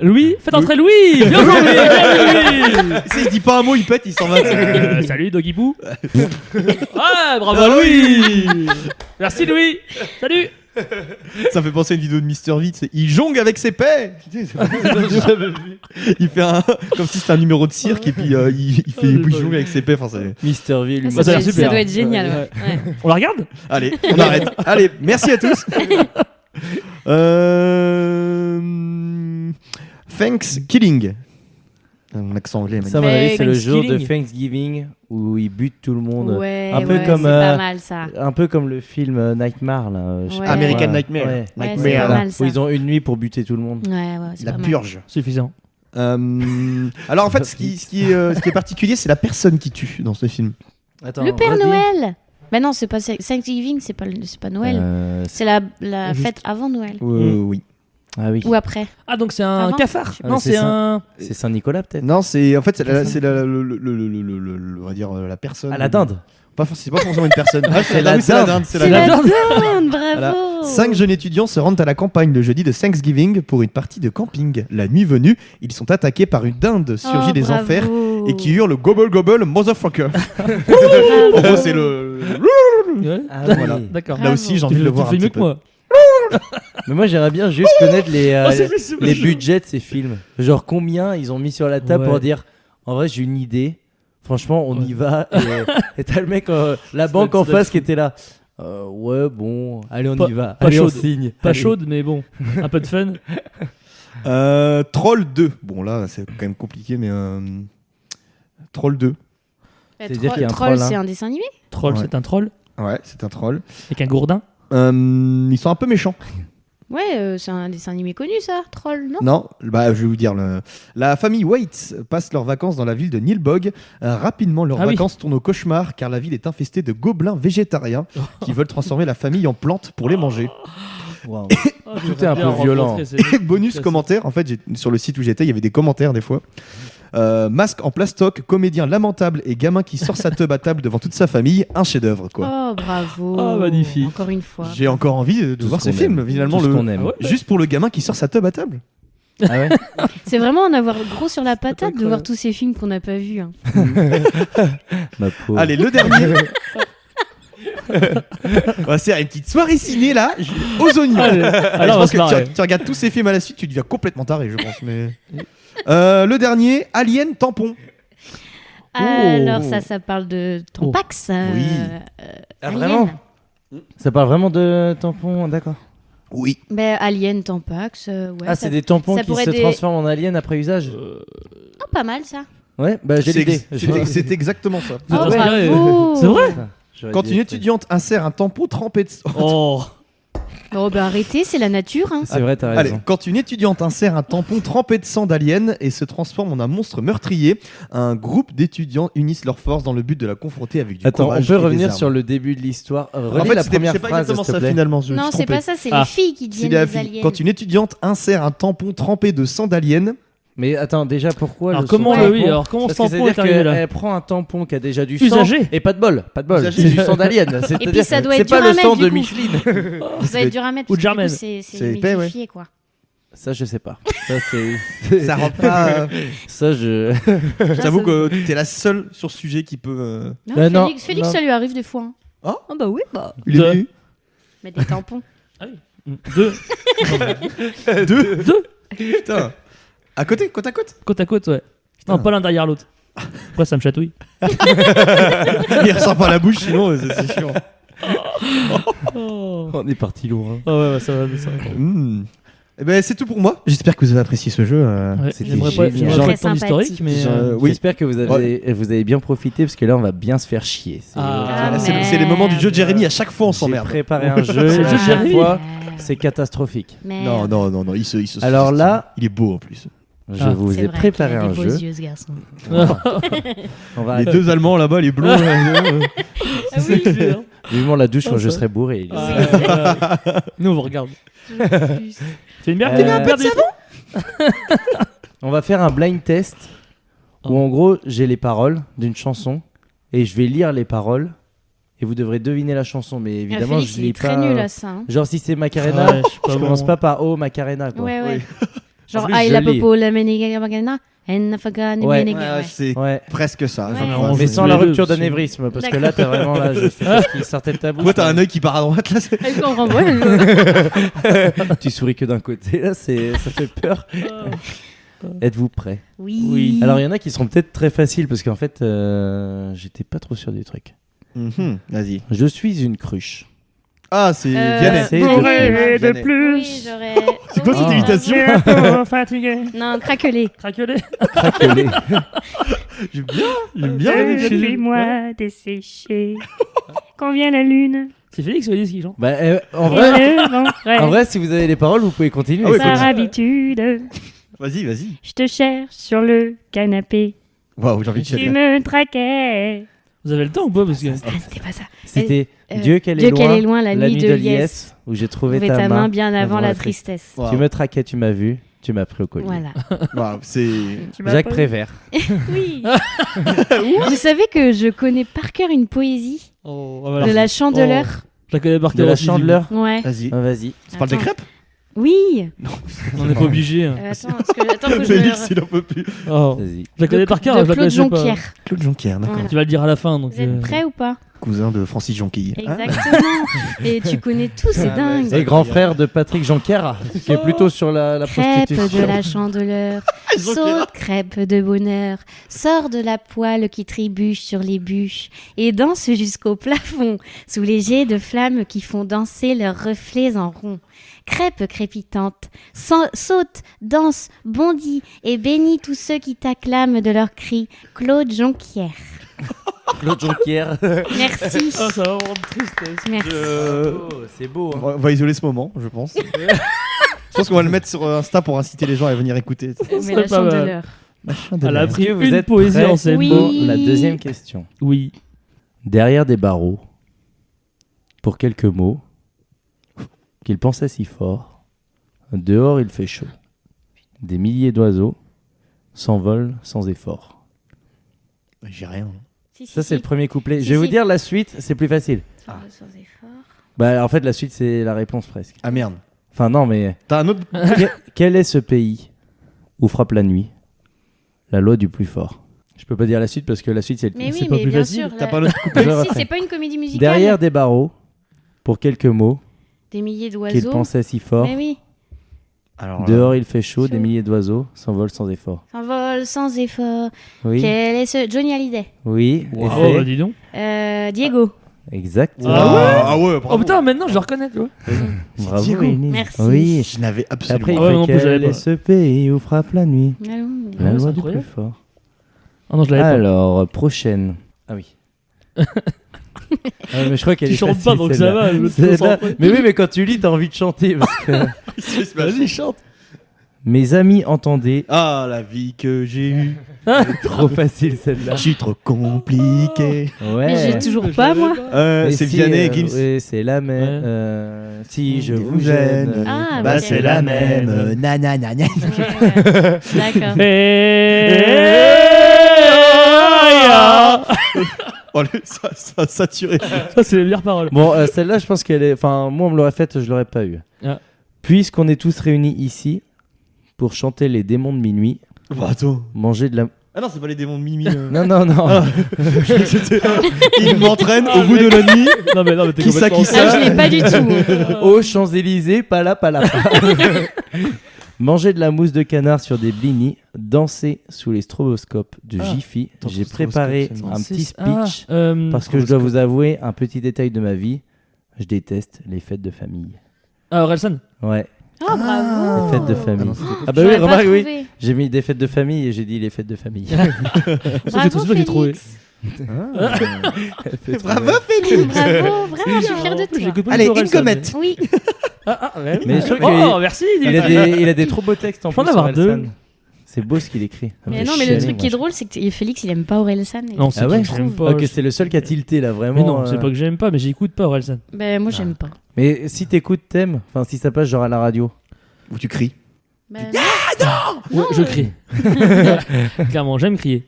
Louis, faites entrer Louis. Bien joué, Louis. il dit pas un mot, il pète, il s'en va. Salut Doggy Boo. Ah, bravo à Louis. Merci Louis. Salut. Ça fait penser à une vidéo de Mister V, c'est il jongle avec ses paix. Il fait comme si c'était un numéro de cirque et puis il fait il jongle avec ses paix. Enfin, Mister V, lui. Ça, ça a l'air doit, super. ça doit être génial. Ouais. Ouais. On la regarde? Allez, on arrête. Allez, merci à tous. Thanksgiving. Mon accent anglais. Ça, à mon avis, c'est le jour de Thanksgiving. Thanksgiving où ils butent tout le monde. Ouais, Un peu ouais, comme, c'est pas mal ça. Un peu comme le film Nightmare, là. Je sais Ouais. pas. American Ouais. Nightmare. Ouais. Ouais, c'est Nightmare. pas mal ça. Où ils ont une nuit pour buter tout le monde. Ouais, c'est La pas mal. purge. Suffisant. Alors en fait, ce qui est particulier, c'est la personne qui tue dans ce film. Attends, Le Père redis. Noël. Bah non, c'est pas Thanksgiving, c'est pas Noël. C'est la Juste. fête avant Noël. Oui. Ah oui. Ou après. Ah, donc c'est un Avant cafard. Je sais pas. Non, Ah, c'est c'est ça. un. C'est Saint-Nicolas, peut-être. Non, c'est en fait c'est on va dire la personne. Ah, la dinde. C'est pas forcément une personne. Ah, C'est la oui, c'est la dinde. dinde. C'est C'est la la dinde. dinde, Voilà. bravo. 5 jeunes étudiants se rendent à la campagne le jeudi de Thanksgiving pour une partie de camping. La nuit venue, ils sont attaqués par une dinde surgie Oh, des bravo. enfers et qui hurle gobble gobble motherfucker. En gros, c'est le. Ouais. Ah, Voilà. oui. D'accord. Là aussi, j'ai envie de le voir un Tu fais petit mieux peu. que moi. Mais moi, j'aimerais bien juste connaître Oh, c'est plus- c'est les plus- budgets de ces films. Genre, combien ils ont mis sur la table Ouais. pour dire en vrai, j'ai une idée. Franchement, on Ouais. y va. Et t'as le mec, la Ça banque doit en être face fou. qui était là. Ouais, bon, allez, on Pas- y va. pas Allez, on chaude. signe. Pas Allez. chaude, mais bon, un peu de fun. Troll 2. Bon, là, c'est quand même compliqué, mais. Troll 2. C'est-à-dire qu'il y a un Troll, troll, hein. c'est un dessin animé. Troll, Ouais. c'est un troll Ouais, c'est un troll. avec un gourdin. Ils sont un peu méchants. Ouais, c'est un dessin animé connu, ça, Troll, non? Non, bah, je vais vous dire. La famille Waits passe leurs vacances dans la ville de Nilbog. Rapidement, leurs Ah oui. vacances tournent au cauchemar car la ville est infestée de gobelins végétariens qui veulent transformer la famille en plantes pour les manger. Waouh. Oh, Tout est un peu violent. Et bonus commentaire, en fait, sur le site où j'étais, il y avait des commentaires des fois. Masque en plastoc, comédien lamentable et gamin qui sort sa teub à table devant toute sa famille, un chef-d'œuvre quoi. Oh, bravo. Oh, magnifique. Encore une fois. J'ai encore envie de Tout voir ce ces qu'on films, aime. finalement, Tout ce qu'on aime. Ah ouais. juste pour le gamin qui sort sa teub à table. Ah ouais. C'est vraiment en avoir gros sur la patate de incroyable. voir tous ces films qu'on n'a pas vus. Hein. Ma pauvre. Allez, le dernier. On va se faire une petite soirée ciné là, aux oignons. Allez, Je alors on va pense se que marrer. tu regardes tous ces films à la suite, tu deviens complètement taré, je pense. Mais... le dernier, Alien Tampon. Alors ça parle de Tampax. Oui. Ah, Alien. vraiment Ça parle vraiment de tampons, d'accord. Oui. Ben, Alien, Tampax, ouais. Ah, c'est des tampons ça qui pourrait se des- transforment en aliens après usage. Oh, pas mal ça. Ouais, bah j'ai l'idée. C'est exactement ça. Vous êtes Oh, inspiré. bravo. C'est vrai Quand une étudiante insère un tampon trempé de sang. Oh. Oh, ben arrêtez, c'est la nature. Hein. C'est vrai, t'as Allez, raison. quand une étudiante insère un tampon trempé de sang d'alien et se transforme en un monstre meurtrier, un groupe d'étudiants unissent leurs forces dans le but de la confronter avec du Attends, on courage peut et des revenir armes. sur le début de l'histoire. En Relis fait, la c'est première pas phrase, exactement s'il te ça plaît. finalement. Je me Non, suis c'est trompé. pas ça, c'est Ah. les filles qui C'est deviennent la des fille. aliens. Quand une étudiante insère un tampon trempé de sang d'alien, Mais attends, déjà pourquoi Alors le comment sang le tampon oui, alors comment Parce ce que tampon est c'est-à-dire arrivé là qu'elle prend un tampon qui a déjà du Usagé. sang et pas de bol, Usagé. c'est du sang d'alien. Et puis ça doit être c'est pas dur à le mettre, sang du de coup. Micheline. Ça doit être dur à mettre. Ou de parce que du Germaine. coup, C'est C'est épais, ouais. humidifié, quoi. Ça je sais pas. Ça c'est ça rentre pas. ça je J'avoue que t'es la seule sur ce sujet qui peut. Non, Bah, non, Félix, non. ça lui arrive des fois. Hein. Ah. bah oui, bah. Il est venu. Mettre des tampons. Deux. Deux. Putain. À côté, côte à côte. Côte à côte, ouais. Non, pas l'un derrière l'autre. Après, ça me chatouille. Il ressort par la bouche, sinon c'est chiant. Oh, on est parti loin. ouais, ça va. Ça va. Eh ben c'est tout pour moi. J'espère que vous avez apprécié ce jeu. Ouais, C'était j'aimerais pas génial. j'aimerais Très pas ton sympathique. historique, mais. Oui. J'espère que vous avez bien profité parce que là on va bien se faire chier. Ah, Là, c'est les moments du jeu de Jérémy. À chaque fois, on J'ai s'emmerde. préparé un jeu. C'est le jeu À de chaque Jérémy. fois, c'est catastrophique. Non, non. Il se Alors sous-estime. là- il est beau en plus. Je Ah. vous ai préparé un jeu. Yeux, ce garçon. On va Les arrêter. deux Allemands là-bas, les blonds. Ah oui. Vivement la douche quand Ah, je ça. serai bourré. Nous, on vous regarde. C'est une merde. Euh, Un peu de On va faire un blind test où en gros j'ai les paroles d'une chanson et je vais lire les paroles et vous devrez deviner la chanson. Mais évidemment, Félix, je il lis est très pas. nul à ça. hein. Genre si c'est Macarena, Ouais, je suis pas je bon. commence pas par Oh Macarena quoi. Ouais, ouais. Genre, En plus, ah, je il a lis. popo, la menega, magana, en afagani, Ouais. menega, ouais. C'est Ouais. presque ça. Ouais. je On crois. va Mais jouer sans la les deux, rupture parce que- d'anévrisme parce que D'accord. là t'as vraiment là je sais pas ce qui sortait de ta bouche. Toi, t'as un œil qui part à droite là. Elle comprend pas. Tu souris que d'un côté là, ça fait peur. Êtes-vous prêts? Oui. Alors il y en a qui seront peut-être très faciles parce qu'en fait j'étais pas trop sûr du truc. Vas-y. Je suis une cruche. Ah, c'est Vianney. c'est Vianney. de Oui, j'aurais. C'est quoi cette Oui, imitation bravo. Fatigué. Non, craquelé. Craquelé. Craquelé. J'aime bien. Suis-moi desséché. Quand vient la lune. C'est Félix Félix qui chante. Bah, en Et vrai, le vent frais. en vrai, si vous avez les paroles, vous pouvez continuer. Ah oui, Par écoute. habitude, Vas-y. je te cherche sur le canapé. Waouh, j'ai envie de Tu chialer. me traquais. Vous avez le temps ou pas parce que... Ah, c'était pas ça. C'était Euh, Dieu qu'elle Dieu est qu'elle loin, est loin, la nuit de liesse. où j'ai trouvé Trouvez ta main bien avant la tristesse. Waouh. Tu me traquais, tu m'as vu, tu m'as pris au collier. Voilà. Waouh, c'est. Jacques Prévert. Oui. Vous savez que je connais par cœur une poésie Oh, de la Chandeleur. Je la connais par De cœur la aussi, Chandeleur. Ouais. Vas-y. Ah, vas-y. Tu parles des Attends. crêpes Oui. On n'est pas obligé. hein. Attends, faut que je Félix, il en peut plus. Oh. Vas-y. Je la connais par cœur. de je la Claude connaissais pas. Jonquière. Claude Jonquière, d'accord. Voilà. Tu vas le dire à la fin. Donc, Vous êtes prêts ou pas? cousin de Francis Jonquille. Exactement. Et tu connais tout, c'est dingue. Et grand frère de Patrick Jonquière, qui est plutôt sur la Crêpe prostitution. de la chandeleur, saute crêpe de bonheur, sors de la poêle qui trébuche sur les bûches et danse jusqu'au plafond, sous les jets de flammes qui font danser leurs reflets en rond. Crêpe crépitante, saute, danse, bondit et bénis tous ceux qui t'acclament de leurs cris. Claude Jonquière. Claude Jonquière. Merci. Ah, ça va rendre tristesse. Merci. C'est beau. Hein. On va isoler ce moment, je pense. Je pense qu'on va le mettre sur Insta pour inciter les gens à venir écouter. Mais la pas mal. chandeleur. Elle a Est-ce pris que vous une êtes poésie prêts en scène. Oui. pour la deuxième question. Oui. Derrière des barreaux, pour quelques mots, qu'il pensait si fort, dehors il fait chaud. Des milliers d'oiseaux s'envolent sans effort. J'ai rien. Si, si, Ça, c'est si. le premier couplet. Si, Je vais vous si. dire la suite, c'est plus facile. Sans effort. Bah, en fait, la suite, c'est la réponse presque. Ah merde. Enfin, non, mais. T'as un autre. Quel est ce pays où frappe la nuit la loi du plus fort? Je peux pas dire la suite parce que la suite, c'est le Mais C'est oui, pas mais plus bien facile. sûr. T'as la- pas un autre couplet. Je le Si, refais. c'est pas une comédie musicale. Derrière des barreaux, pour quelques mots, Des milliers qu'il d'oiseaux. pensait si fort. Mais oui. Alors, là, Dehors il fait chaud, Chaud. des milliers d'oiseaux s'envolent sans effort. S'envole sans effort. Oui, Quel est ce Johnny Hallyday? oui, Wow. et Oh, c'est bah dis donc. Diego. exact. Ah ouais, bravo. Oh putain, maintenant je le reconnais, tu vois. Bravo, Diego. Émilie. Merci. Oui. Je n'avais absolument Après, il Ah ouais, non fait plus, j'avais quel est pas. ce pays où frappe la nuit Allons. la Ouais, loi c'est du plus incroyable. fort. Ah non, je l'avais pas. Alors, prochaine. Ah oui. Mais je crois qu'elle Tu est chantes facile, pas, donc ça celle-là. va. je Celle-là- le sens pas. Mais oui, mais quand tu lis, t'as envie de chanter. Parce que... Vas-y, chante. Mes amis, entendez. Ah, la vie que j'ai eue. Trop facile celle-là. Je suis trop compliqué. Ouais. Mais j'ai toujours pas, moi. Mais C'est si, Vianney et Gims. Oui, c'est la même. Ouais. Si je Vous vous gêne. gêne. Ah, Bah, ok. c'est la même. Nanana. Ouais. D'accord. Oh, ça a saturé. Ça, c'est les meilleures paroles. Bon, celle-là, je pense qu'elle est. Enfin, moi, on me l'aurait faite, je l'aurais pas eu. Ah. Puisqu'on est tous réunis ici pour chanter les démons de minuit, Bah, attends. manger de la. Ah non, c'est pas les démons de Mimi. Non, non, non. Ah. Il m'entraîne au bout de la nuit. Non, mais t'es Qui ça, complètement- qui ça Ah, je l'ai pas du tout. Aux Champs-Élysées, pas là. Manger de la mousse de canard sur des blinis, danser sous les stroboscopes de Ah. Jiffy. Attends, J'ai stroboscope, préparé c'est un C'est- petit speech parce que je dois stroboscope. vous avouer un petit détail de ma vie. Je déteste les fêtes de famille. Ah, Orelsan. Ouais, Oh, bravo. les fêtes de famille. Ah non, Ah bah oui, J'aurais pas remarque, oui. trouvé. J'ai mis des fêtes de famille et j'ai dit les fêtes de famille. C'est ça que j'ai trouvé. Félix. Bravo, Félix. Bravo, vraiment, je suis fière de J'écoute toi. pas Allez, du tout une Orelsan. gommette. Oui. Ouais. Mais je trouve Oh, merci. il a des trop beaux textes en Faut en plus. avoir Orelsan. deux. C'est beau ce qu'il écrit. Ça me Mais fait non, mais le chialer, truc qui est moi. drôle, c'est que Félix, il aime pas Orelsan. et- Non, c'est Ah ouais, que j'aime pas. Ok, c'est le seul qui a tilté là, vraiment. Mais non, c'est pas que j'aime pas, mais j'écoute pas Orelsan. Ben, moi, j'aime pas. Mais si t'écoutes, t'aimes. Enfin, si ça passe genre à la radio. Où tu cries. Ben, Ouais, je crie. Clairement, j'aime crier.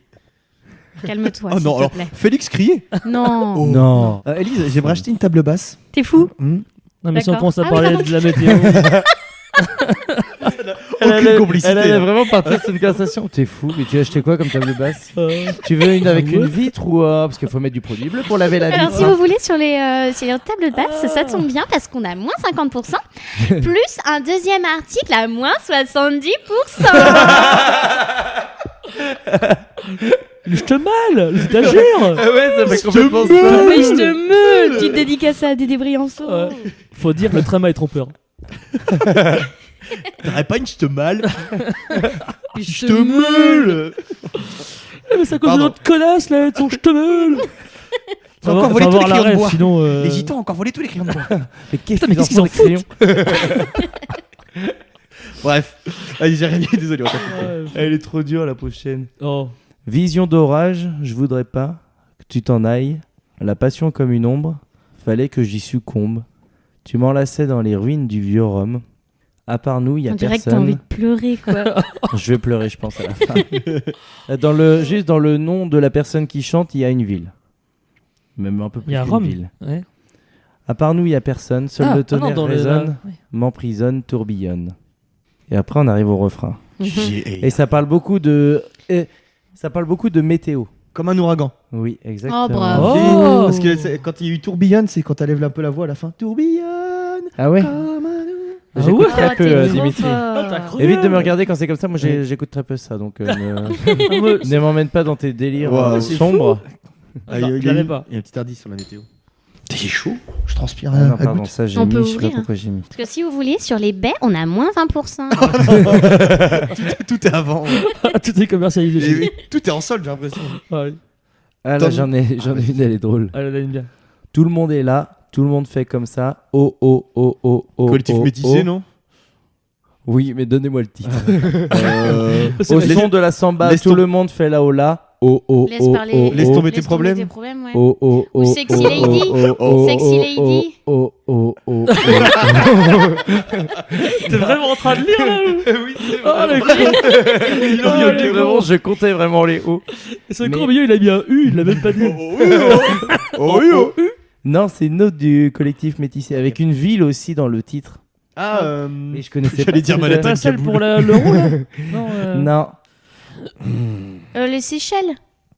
calme-toi, Oh s'il non, te alors plaît. Félix criait. Non. Oh. Non. Elise, j'aimerais acheter une table basse. T'es fou? Hmm. Non, mais si on D'accord. commence à Ah parler oui, de la météo. Aucune complicité. Elle allait là. vraiment partir sur une conversation. T'es fou, mais tu as acheté quoi comme table basse Tu veux une avec Ah une ouais vitre ou parce qu'il faut mettre du produit bleu pour laver la Alors, vitre. si vous voulez, sur les tables basses, ça tombe bien parce qu'on a moins 50%, plus un deuxième article à moins 70%. Je te mal, les étagères. Ah ouais, ça fait complètement Mais ça. je te meule! Petite dédicace à Dédé Briançon. Ouais. Faut dire le tramway est trompeur. T'aurais pas une je te mal. Je Je te meule. Eh, mais c'est à cause de Pardon. notre connasse là, ton je te meule. T'as encore volé tous les crayons de bois. Sinon, Les gitans ont encore volé tous les crayons de bois. Mais qu'est-ce Putain, mais qu'est-ce qu'ils en crayons Bref. Allez, Jérémy, désolé. on t'a coupé. Elle est trop dure la prochaine. Oh. Vision d'orage, je voudrais pas que tu t'en ailles. La passion comme une ombre, fallait que j'y succombe. Tu m'enlaçais dans les ruines du vieux Rome. À part nous, y a On dirait que t'as personne. envie de pleurer, quoi. Je vais pleurer, je pense, à la fin. Juste dans le nom de la personne qui chante, il y a une ville. Même un peu plus Il y a qu'une Rome. ville. Ouais. À part nous, il y a personne. Seul Ah, le ah non, tonnerre dans résonne, ouais. m'emprisonne, tourbillonne. Et après, on arrive au refrain. Mhm. Et ça parle beaucoup de... Ça parle beaucoup de météo. Comme un ouragan. Oui, exactement. Oh, bravo. Oh. Parce que quand il y a eu tourbillonne, c'est quand t'enlèves un peu la voix à la fin. Tourbillonne Ah ouais. comme un ouragan. J'écoute Ah très peu, t'es trop Dimitri. fort. Évite de me regarder quand c'est comme ça. Moi, j'écoute très peu ça, donc ne m'emmène pas dans tes délires Wow, c'est sombres. Ah, Non, il y je a l'avais eu- pas. il y a un petit indice sur la météo. J'ai chaud, je transpire Ah non, à pardon, gouttes. ça j'ai On mis. peut Je sais pas ouvrir. pourquoi j'ai mis. Parce que si vous voulez, sur les baies, on a moins 20%. Tout est avant. Tout est commercialisé. chez Et tout est en solde, j'ai l'impression. nous. Ouais. Ah là, Tom- j'en ai une, elle est drôle. Allez, on aime bien. Tout le monde est là, tout le monde fait comme ça. Oh, oh, oh, oh, oh. Collectif oh, métissé, oh. non Oui, mais donnez-moi le titre. C'est Au vrai. son de la samba, laisse tout tom- le monde fait la hola. Oh, oh, Laisse oh, parler. oh, Laisse oh. tomber tes problèmes. Ouais. Oh, oh, oh, Ou Sexy oh, Lady. oh, oh, Sexy oh, Lady. Oh, oh, oh, oh, T'es vraiment en train de lire là Oui, c'est Oh, le Il en Oh, dit le ok, con. Vraiment, je comptais vraiment les hauts. C'est Mais- con, au milieu, il a mis un U, il l'a même pas dit. Oh, oui, oh. Non, c'est une autre du collectif métissé, avec une ville aussi dans le titre. Ah, Mais je connaissais j'allais pas. dire celle-là. Manhattan. Pas celle Kaboul. pour l'euro là Non. Non, Les Seychelles.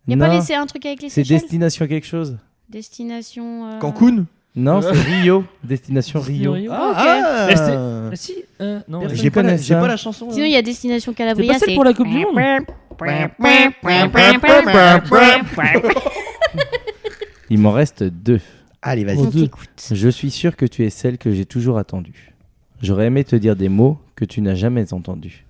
Y a pas non. laissé un truc avec les C'est Seychelles destination quelque chose. Destination. Cancun. Non, c'est Rio. Destination Rio. Ah, ok. Ah, si. Non. Personne J'ai pas, connaît j'ai ça. pas la chanson. Sinon, il y a Destination Calabria. C'est pas celle pour la Coupe du Monde Il m'en reste 2. Allez, vas-y. Oh, On deux. t'écoute. Je suis sûr que tu es celle que j'ai toujours attendue. J'aurais aimé te dire des mots que tu n'as jamais entendus.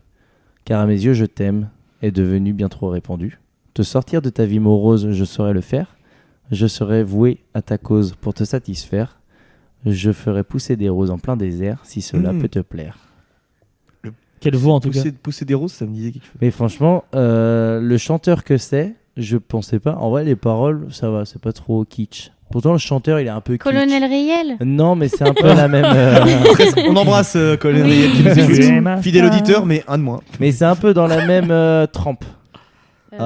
Car à mes yeux, je t'aime est devenu bien trop répandu. Te sortir de ta vie morose, je saurais le faire. Je serais voué à ta cause pour te satisfaire. Je ferai pousser des roses en plein désert si cela peut te plaire. Quelle voix en tout cas. Pousser des roses, ça me disait quelque chose. Mais franchement, le chanteur que c'est, je pensais pas. En vrai, les paroles, ça va, c'est pas trop kitsch. Pourtant, le chanteur, il est un peu kitsch. Colonel Riel. Non, mais c'est un peu la même. On embrasse Colin Oui. Riel qui nous écoute. C'est ma Fidèle femme. auditeur, mais un de moins. Mais c'est un peu dans la même trempe. Y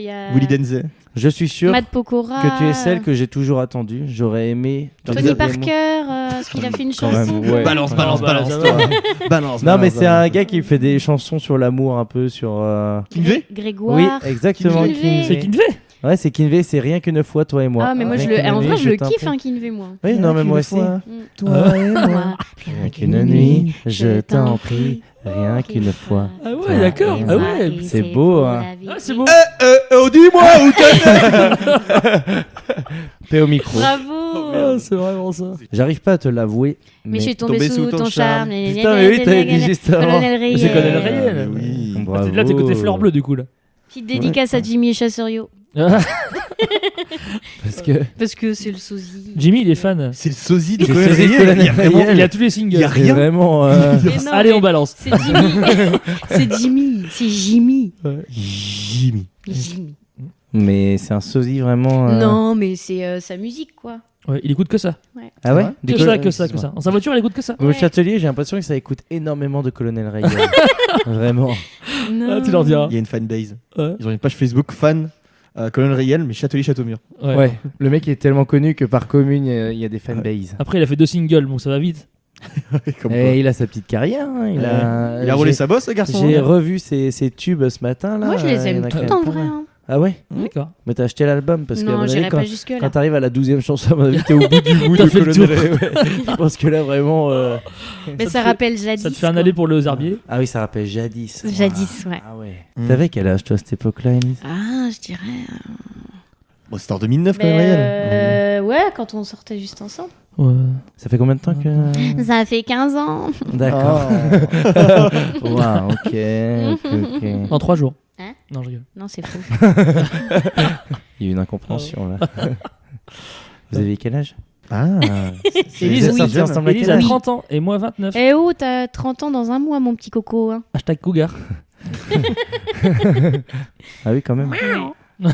a Willy Denzel. Je suis sûr Matt Pokora. que tu es celle que j'ai toujours attendue. J'aurais aimé. te Tony dire des mots. Parker, parce qu'il a fait une Quand chanson. même, ouais. Balance, balance, Ah, balance. ça toi. va. Balance. Non, mais balance, c'est un balance. gars qui fait des chansons sur l'amour un peu sur. Kinvey Grégoire. Oui, exactement. Kinvey. Kinvey. C'est Kinvey. Ouais, c'est Kinvey. C'est rien qu'une fois, toi et moi. Ah, mais moi, Rien je le, qu'une en vrai, nuit, je le t'imprime. kiffe, hein, Kinvey, moi. Oui, non, mais moi aussi. Mm. Toi et moi. Moi, Rien qu'une nuit, je t'en prie, rien qu'une fois. Ah ouais, d'accord. Ah ouais. C'est beau, hein. Ah, c'est beau. Oh, dis-moi où t'es. Paix au micro. Bravo. Ah, c'est vraiment ça. J'arrive pas à te l'avouer. Mais je suis tombée sous ton charme. Putain, mais oui, t'avais dit juste avant. Colonel Riel. C'est Colonel Riel. Oui. Bravo. Là, t'es côté fleur bleue du coup là. Petite dédicace à Jimmy et Chasserio. Parce que Parce que c'est le sosie. Jimmy, il est fan. C'est le sosie de C'est Colin le sosie de Riel. Colin Il y a Riel. vraiment- Il a tous les Il y singles. a c'est rien. vraiment. Mais non, Allez, mais on balance. C'est Jimmy. C'est Jimmy. C'est Jimmy. Jimmy. Jimmy. Mais c'est un sosie vraiment. Non, mais c'est sa musique, quoi. Ouais, il écoute que ça. Ah ouais Que ça, que ça, que ça. En sa voiture, il écoute que ça. Au Ouais. Châtelier, j'ai l'impression que ça écoute énormément de Colonel Riel. Vraiment. Non. Ah, tu leur diras. Il y a une fanbase. Ouais. Ils ont une page Facebook fan Colin Riel, mais Châtelier-Châteaumur. Ouais. Le mec est tellement connu que par commune, il y a des fanbases. Après, il a fait 2 singles, bon, ça va vite. Comme quoi. Et il a sa petite carrière. Hein. Il a roulé j'ai- sa bosse, ce garçon. J'ai hein. revu ses tubes ce matin. Là. Moi, je les Il y en aime a quand toutes même en pas vrai. mal. hein. Ah ouais D'accord. Mais t'as acheté l'album parce qu'à mon Non, avis, j'irai quand, pas jusque-là. quand t'arrives à la 12e chanson, à mon avis, t'es au bout du bout T'as de fait le Colonel Riel. Ouais. Je pense que là, vraiment. Mais te ça fait- rappelle jadis. Ça te fait un quoi. aller pour le Herbier. Ah oui, ça rappelle jadis. Jadis, ouais. Ah ouais. Mm. T'avais quel âge, toi, à cette époque-là, Elise Ah, je dirais. Bon, c'était en 2009, Colin Mais, Riel. ouais, quand on sortait juste ensemble. Ouais. Ça fait combien de temps que. Ça fait 15 ans. D'accord. Oh. Wow, ok. ok. En 3 jours. Hein Non, je rigole. Non, c'est faux. Il y a une incompréhension là. Vous avez quel âge Ah. Élise, Vous êtes sortis ensemble à Élise quel a âge 30 ans et moi 29. Eh oh, t'as 30 ans dans un mois, mon petit coco. Hein. Hashtag Cougar. Ah oui, quand même. Ah,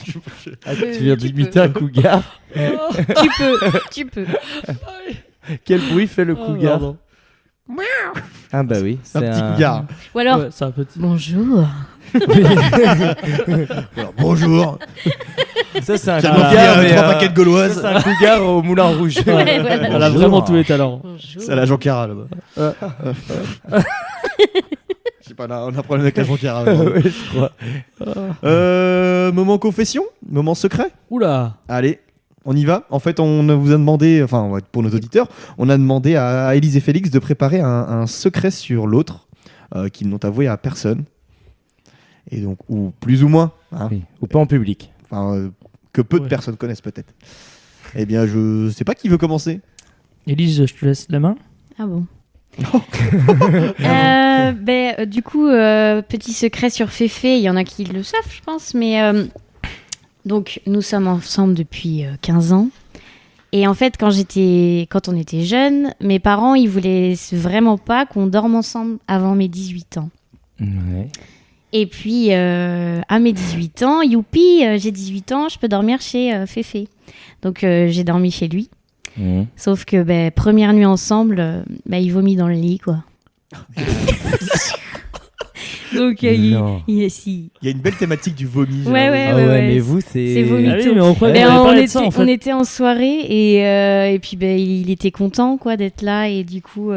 Tu tu viens d'imiter un cougar. tu peux. Quel bruit fait le Oh, cougar pardon. Ah bah oui, Un petit cougar. Ou alors, Ouais, c'est un petit. bonjour. Alors, bonjour. Ça c'est un Tiens, cougar, mais, 3 paquets de ça, gauloises. c'est un cougar au moulin rouge. Ouais, voilà. Elle a vraiment tous les talents. Bonjour. C'est à la Jean Cara là-bas. pas là, on a un problème avec la Jonquière. Ouais, je crois. Moment confession, moment secret. Oula. Allez, on y va. En fait, on vous a demandé, enfin pour nos auditeurs, on a demandé à Élise et Félix de préparer un secret sur l'autre qu'ils n'ont avoué à personne. Et donc, ou plus ou moins, hein. Oui. Ou pas en public. Enfin, que peu de Ouais. personnes connaissent peut-être. Eh bien, je sais pas qui veut commencer. Élise, je te laisse la main. Ah bon. Du coup, petit secret sur Féfé, il y en a qui le savent, je pense, mais donc nous sommes ensemble depuis 15 ans. Et en fait, quand on était jeunes, mes parents, ils voulaient vraiment pas qu'on dorme ensemble avant mes 18 ans. Ouais. Et puis, à mes 18 ans, youpi, j'ai 18 ans, je peux dormir chez Féfé. Donc, j'ai dormi chez lui. Mmh. Sauf que, première nuit ensemble, il vomit dans le lit, quoi. Donc, Non. si. Il y a une belle thématique du vomi. j'ai Ouais, envie de ouais, dire. Ah ouais, ouais. mais vous, c'est. C'est vomi. Ah oui, mais on croyait Ben, qu'on avait on, parlé de était, ça, en fait. on était en soirée et puis il était content quoi d'être là et du coup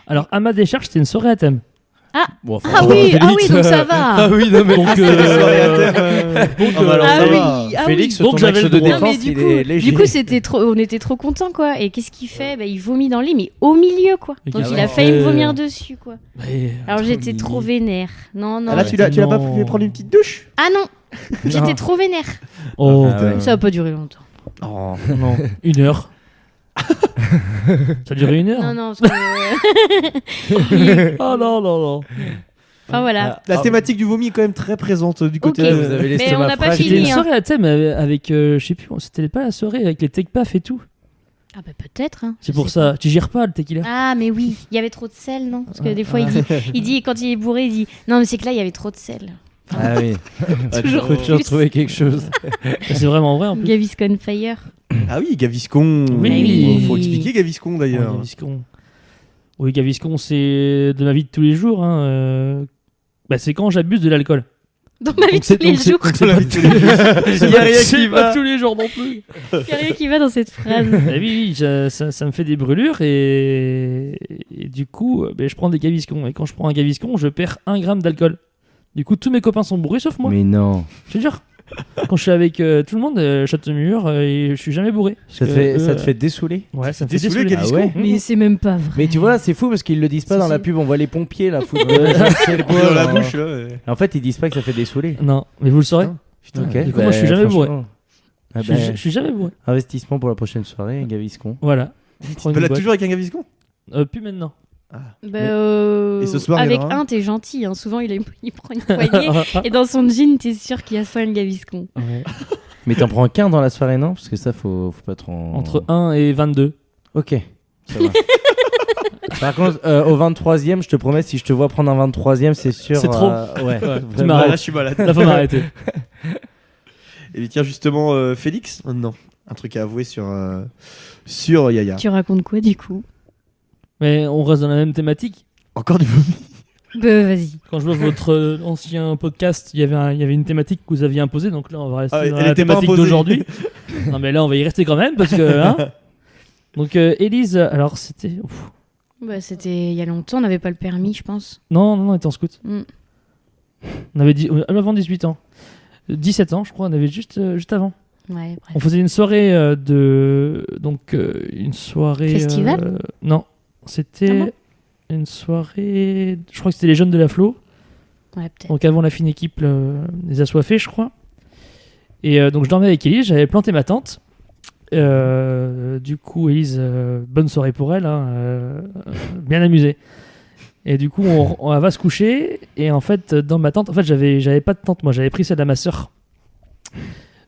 Alors, à ma décharge, c'était une soirée à thème. Bon, enfin, oui donc ça va. Ah oui, non, mais. Donc, alors, ça va. oui, Félix, Donc, ton j'avais axe le de droit. Non, mais défense, du il coup, est léger. on était trop contents quoi. Et qu'est-ce qu'il fait il vomit dans le lit mais au milieu quoi. Et Donc qu'est-ce il a qu'il failli me fait vomir dessus quoi. Mais, Alors j'étais mimi. trop vénère. Non. Ah, là, tu l'as pas Non. fait prendre une petite douche? Ah non, j'étais trop vénère. Oh, Ah ouais. Ça a pas duré longtemps. Oh. non. 1 heure. Ça a duré 1 heure. Non parce que. Oh non. Enfin voilà. La thématique du vomi est quand même très présente du côté. Ok. Vous avez Mais on n'a pas fragile. C'était une fini, hein. soirée à thème avec, je sais plus, c'était pas la soirée avec les tech paf et tout. Ah peut-être. Hein, C'est je pour sais ça. Tu gères pas le tequila. Ah mais oui, il y avait trop de sel, non? Parce que des fois il dit quand il est bourré, il dit non mais c'est que là il y avait trop de sel. Ah oui. Toujours Faut toujours plus. trouver quelque chose. C'est vraiment vrai en plus. Gaviscon Fire. Ah oui, Gaviscon. Oui. Faut expliquer Gaviscon d'ailleurs. Gaviscon. Oui, Gaviscon, c'est de ma vie de tous les jours. Hein. C'est quand j'abuse de l'alcool. Dans ma vie de tous les jours. donc c'est pas tous les jours. Il y a rien qui C'est pas va. tous les jours non plus. Il n'y a rien qui va dans cette phrase. Eh oui, ça me fait des brûlures et du coup, je prends des Gaviscons. Et quand je prends un Gaviscon, je perds 1 gramme d'alcool. Du coup, tous mes copains sont bourrés sauf moi. Mais non. Je te jure. Quand je suis avec tout le monde, Châteaumur, et je suis jamais bourré. Ça te fait dessouler. Ouais, ça me fait Dessouler, dessouler. Gaviscon. Ah ouais. Mais c'est même pas vrai. Mais tu vois, c'est fou parce qu'ils le disent pas Si, dans la si. pub. On voit les pompiers là foutre c'est le Dans bois, la là. bouche là. Ouais. En fait, ils disent pas que ça fait dessouler. Non, mais vous le saurez. Putain. Ok. Du coup, moi, je suis jamais bourré. franchement. Ah Je ben, suis jamais bourré. investissement pour la prochaine soirée, Gaviscon. Voilà. Tu peux là toujours avec un Gaviscon? Plus maintenant. Et ce ce soir, il y avec en aura un un, t'es gentil. Hein. Souvent, il prend une poignée. Et dans son jean, t'es sûr qu'il y a 5 Gaviscon. Ouais. Mais t'en prends qu'un dans la soirée, non? Parce que ça, faut pas trop. Entre 1 et 22. Ok, ça va. Par contre, au 23e, je te promets, si je te vois prendre un 23e, c'est sûr. C'est trop. Ouais, Ouais, tu vraiment. m'arrêtes. Là, je suis malade. Là, faut m'arrêter. Et tiens, justement, Félix, non, un truc à avouer sur Yaya. Tu racontes quoi du coup? Mais on reste dans la même thématique. Encore du vomi. Vas-y. Quand je vois votre ancien podcast, il y avait une thématique que vous aviez imposée, donc là on va rester Ah, dans elle la était pas thématique imposée. d'aujourd'hui. Non mais là on va y rester quand même parce que. Hein donc Élise, alors c'était. Ouf. C'était il y a longtemps, on n'avait pas le permis, je pense. Non, on était en scout. Mm. On avait dit avant 18 ans. 17 ans, je crois, on avait juste avant. Ouais, bref. On faisait une soirée une soirée. Festival Non, c'était Ah bon une soirée. Je crois que c'était les jeunes de la Flo. Ouais, peut-être. Donc avant la fine équipe des Assoiffés, je crois. Et donc je dormais avec Élise, j'avais planté ma tente. Du coup, Élise, bonne soirée pour elle, hein, bien amusée. Et du coup, on va se coucher. Et en fait, dans ma tente, en fait, j'avais pas de tente, moi, j'avais pris celle de ma sœur.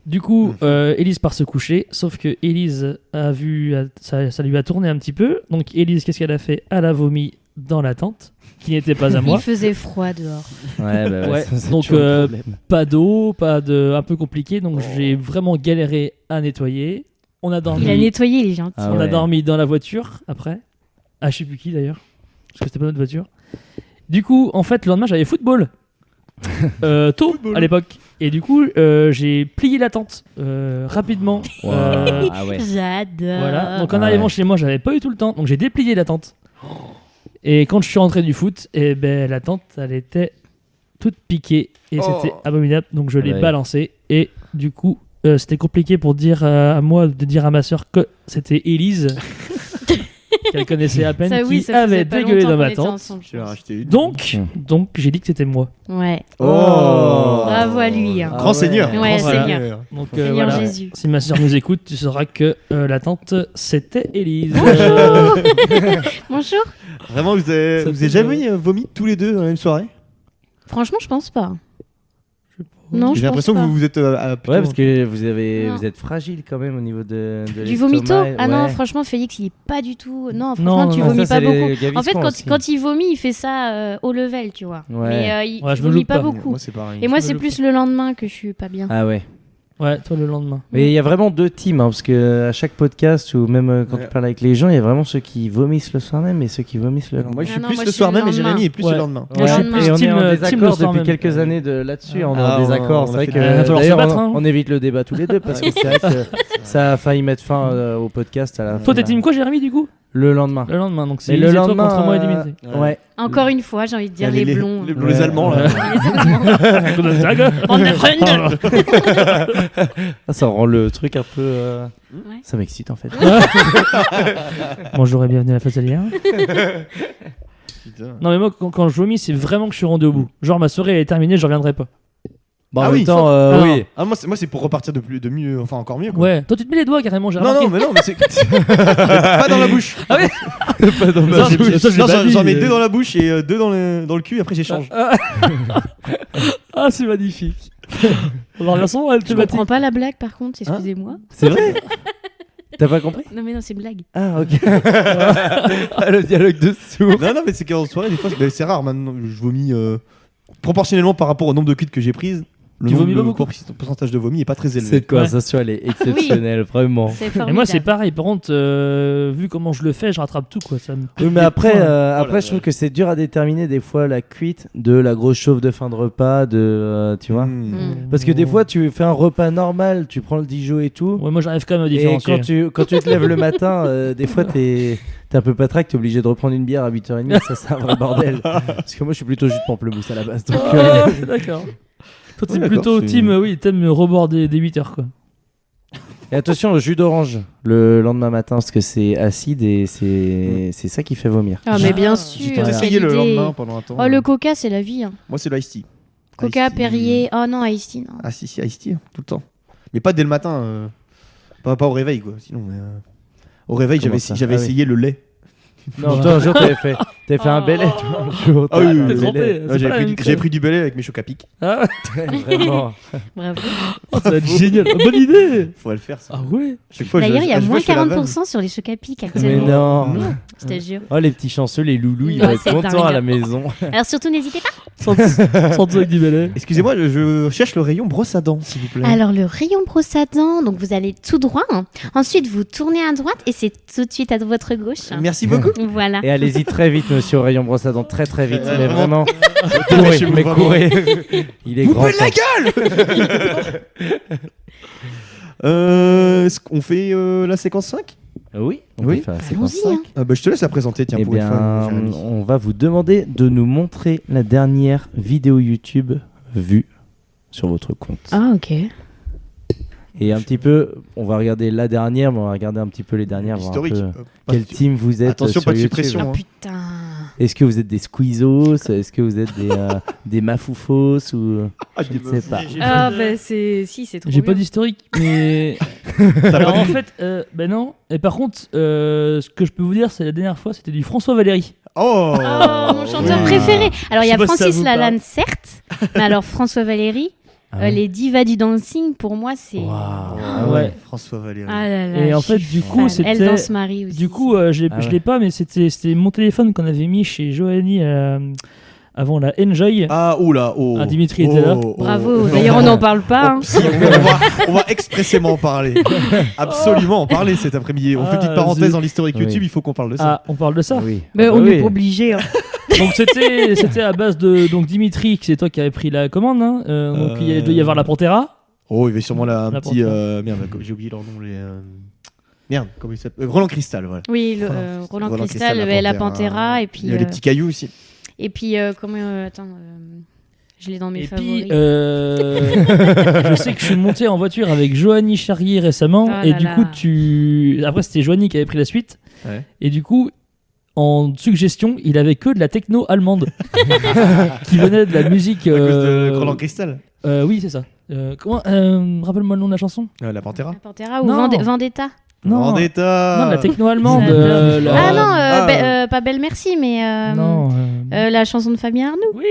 Du coup, Élise part se coucher, sauf que Élise a vu, ça lui a tourné un petit peu. Donc Élise, qu'est-ce qu'elle a fait? Elle a vomi dans la tente, qui n'était pas à moi. Il faisait froid dehors. Ouais, bah Ouais, ça, c'est donc, toujours le problème. Pas d'eau, un peu compliqué, donc j'ai vraiment galéré à nettoyer. On a dormi. Il a nettoyé, il est gentil. Ah On a ouais. dormi dans la voiture après. Ah, je sais plus qui d'ailleurs. Parce que c'était pas notre voiture. Du coup, en fait, le lendemain, j'avais football. Tôt à l'époque. Et du coup, j'ai plié la tente rapidement. Wow. Ah ouais. J'adore. Voilà. Donc en Ouais. arrivant chez moi, j'avais pas eu tout le temps. Donc j'ai déplié la tente. Et quand je suis rentré du foot, la tente, elle était toutes piquées et c'était abominable. Donc je l'ai Ouais. balancé et du coup c'était compliqué pour dire à moi de dire à ma soeur que c'était Élise qu'elle connaissait à peine Ça, qui oui, ça avait faisait pas dégueulé longtemps dans qu'on ma était tente. ensemble, je Tu l'as pense. racheté une. Donc j'ai dit que c'était moi. Ouais. Oh Bravo à lui. hein. Ah Grand seigneur. Ouais, grand Seigneur. Donc Seigneur voilà. Jésus. Si ma soeur nous écoute, tu sauras que la tante c'était Élise. Bonjour. Vraiment, vous Ça avez fait jamais vomi tous les deux dans la même soirée? Franchement, je pense pas. Non, je J'ai l'impression pense que pas. vous êtes plutôt- Ouais, parce que Non. vous êtes fragile quand même au niveau de Du vomito? l'estomac. Ah non, Ouais. franchement, Félix, il est pas du tout. Non, Non, franchement, tu non, vomis ça, pas c'est beaucoup. les En fait, Gaviscon aussi. quand il vomit, il fait ça au level, tu vois. Ouais. Mais il Ouais, je me vomit loupe pas pas. beaucoup. Moi, c'est pareil. Et moi, me c'est loupe plus le lendemain que je suis pas bien. Ah ouais. Ouais, toi le lendemain. Mais il y a vraiment deux teams, hein, parce que à chaque podcast ou même quand Ouais. tu parles avec les gens, il y a vraiment ceux qui vomissent le soir même et ceux qui vomissent le lendemain. Moi, je suis Ah non, plus moi, le je soir suis le même et Jérémy lendemain. est plus Ouais. le lendemain. Moi, je suis et plus on est team, en team désaccord le soir depuis même. quelques années là-dessus. On est Ah, en désaccord. on C'est a vrai fait que des- va falloir d'ailleurs, se battre, hein. on évite le débat tous les deux parce que c'est vrai que ça a failli mettre fin au podcast à la fin. Toi t'es team quoi Jérémy du coup? Le lendemain. Le lendemain, donc c'est Mais le Élise et toi lendemain, contre moi et Dimitri. ouais. Encore une fois, j'ai envie de dire les blonds. Les Ouais. Allemands, là. Les Allemands. Bande de Freunde. Ah, ça rend le truc un peu. Ouais. Ça m'excite en fait. Bonjour et bienvenue à la Fasalière. Putain. Non mais moi quand je vomis c'est vraiment que je suis rendu au bout. Genre ma soirée elle est terminée, je reviendrai pas. Bon, Ah en oui. même temps, Ah, oui. Ah, moi, c'est pour repartir de mieux, enfin encore mieux. Quoi. Ouais, toi tu te mets les doigts carrément, j'ai Non, remarqué. non, mais c'est. pas dans la bouche. Ah oui. Pas dans Ça, ma j'ai- bouche. ça, j'ai Non, pas dit, j'en mets mais- deux dans la bouche et deux dans le cul, après j'échange. Ah c'est magnifique. Alors garçon, elle Je comprends pas la blague, par contre, excusez-moi. C'est vrai. T'as pas compris? Non, mais non, c'est blague. Ah, ok. Le dialogue dessous. Non, mais c'est qu'en soirée, des fois, c'est rare maintenant. Je vomis proportionnellement par rapport au nombre de cuites que j'ai prises. Tu vomis pas beaucoup. pourcentage de vomi est pas très élevé. Cette conversation, elle est exceptionnelle, vraiment. C'est Et formidable. moi c'est pareil, par contre vu comment je le fais, je rattrape tout quoi, ça me Oui, mais après, là je trouve que c'est dur à déterminer des fois la cuite de la grosse chauffe de fin de repas, tu vois. Mm. Parce que des fois, tu fais un repas normal, tu prends le Dijon et tout. Ouais, moi j'arrive quand même à Et différencier. quand tu te lèves le matin, des fois, t'es un peu patraque, t'es obligé de reprendre une bière à 8h30. Ça, c'est un vrai bordel. Parce que moi, je suis plutôt jus de pamplemousse à la base. Donc, Ah, d'accord. Toi t'es Ouais, plutôt d'accord, team, oui, t'aimes me reborder des 8 heures quoi. Et attention, le jus d'orange le lendemain matin, parce que c'est acide et c'est ça qui fait vomir. Ah, mais bien J'ai sûr. tout quelle essayé le idée. lendemain pendant un temps. Oh, le coca, c'est la vie. hein. Moi, c'est l'ice tea. Coca, Ice tea. Perrier. Oh non, Ice tea, non. Ah, si, ice tea, tout le temps. Mais pas dès le matin. Pas au réveil, quoi. Sinon, au réveil, Comment j'avais ça j'avais Ah oui. essayé le lait. Non, toi, un jour, t'avais fait un bel lait, toi. Un jour, Ah oui, t'as oui, fait un t'es bel trompé. lait. C'est J'avais pas la même pris, crème. du bel lait avec mes chocs à pic. Ah, Vraiment. Bravo. ça va être génial. Bonne idée. Faudrait le faire, ça. Ah ouais. Chaque fois, D'ailleurs, il y a à chaque fois, moins je fais la vanne. 40% sur les chocs à pic Mais actuellement. non. Je te jure. Oh, les petits chanceux, les loulous, ils Ouais, vont être c'est contents dingue. à la maison. Alors surtout, n'hésitez pas. Sans avec du belay. Excusez-moi, je cherche le rayon brosse à dents, s'il vous plaît. Alors, le rayon brosse à dents, donc vous allez tout droit. hein. Ensuite, vous tournez à droite et c'est tout de suite à votre gauche. Merci beaucoup. Voilà. Et allez-y très vite, monsieur, au rayon brosse à dents, très très vite. Ouais, Mais vraiment. vraiment, courez, Dépêchez-vous, mais vraiment. courez. Il est Vous grand faites la temps. Est-ce qu'on fait la séquence 5 Oui, on Oui. peut faire la séquence Allons-y. 5. hein. Bah, je te laisse la présenter, tiens, Eh pour une bien, fois, Jérémy. on va vous demander de nous montrer la dernière vidéo YouTube vue sur votre compte. Ah, ok. Et un petit peu, on va regarder la dernière, mais on va regarder un petit peu les dernières. voir un Historique. peu Pas quel de- team vous êtes Attention, sur pas de YouTube. suppression. Ah, hein. putain. Est-ce que vous êtes des squeezos? Est-ce que vous êtes des mafoufos ou Ah, je ne sais pas. Ah, bah c'est. Si, c'est trop J'ai pas bien. d'historique, mais. Alors en fait, ben non. Et par contre, ce que je peux vous dire, c'est la dernière fois, c'était du François Valéry. Oh, Oh, mon chanteur oui. préféré. Alors, il y a Je sais pas si ça Francis vous Lalanne, certes. Mais alors, François Valéry, Ah ouais. les divas du dancing, pour moi, c'est. Waouh. Ah Ouais. ouais, François Valéry. Ah là là. Et en je fait, suis du coup, fan. Elle c'était- danse Marie aussi. Du coup, je Ah ouais. l'ai pas, mais c'était mon téléphone qu'on avait mis chez Joanie avant la Enjoy. Ah, oula, oh. Ah, Dimitri était là. Bravo. D'ailleurs, on n'en parle pas. hein. Si, on va expressément en parler. Absolument en parler cet après-midi. On fait une petite Ah, parenthèse zut. dans l'historique Oui. YouTube, il faut qu'on parle de ça. Ah, on parle de ça. Oui. Mais Ah bah on n'est oui. pas obligé. hein. Donc c'était à base de donc Dimitri, que c'est toi qui avais pris la commande. Hein. Donc il doit y avoir la Pantera. Oh, il y avait sûrement là un La petit. porte. Merde, j'ai oublié leur nom. Merde, comment il s'appelle Roland Cristal, voilà. Oui, Roland Cristal, la Pantera. Et puis, Il y a les petits cailloux aussi. et puis comment. Attends. Je l'ai dans mes Et favoris. puis, je sais que je suis monté en voiture avec Johanny Charrier récemment. Oh Et là du là. coup, après, c'était Johanny qui avait pris la suite. Ouais. Et du coup, en suggestion, il avait que de la techno allemande qui venait de la musique. À cause de Roland Cristal. Oui, c'est ça. Rappelle-moi le nom de la chanson. La Pantera. La Pantera ou Non. Vendetta. Non, Vendetta. non, la techno allemande. J'adore. Ah non, Ah. pas Belle Merci, mais Non. la chanson de Fabien Arnoux. Oui.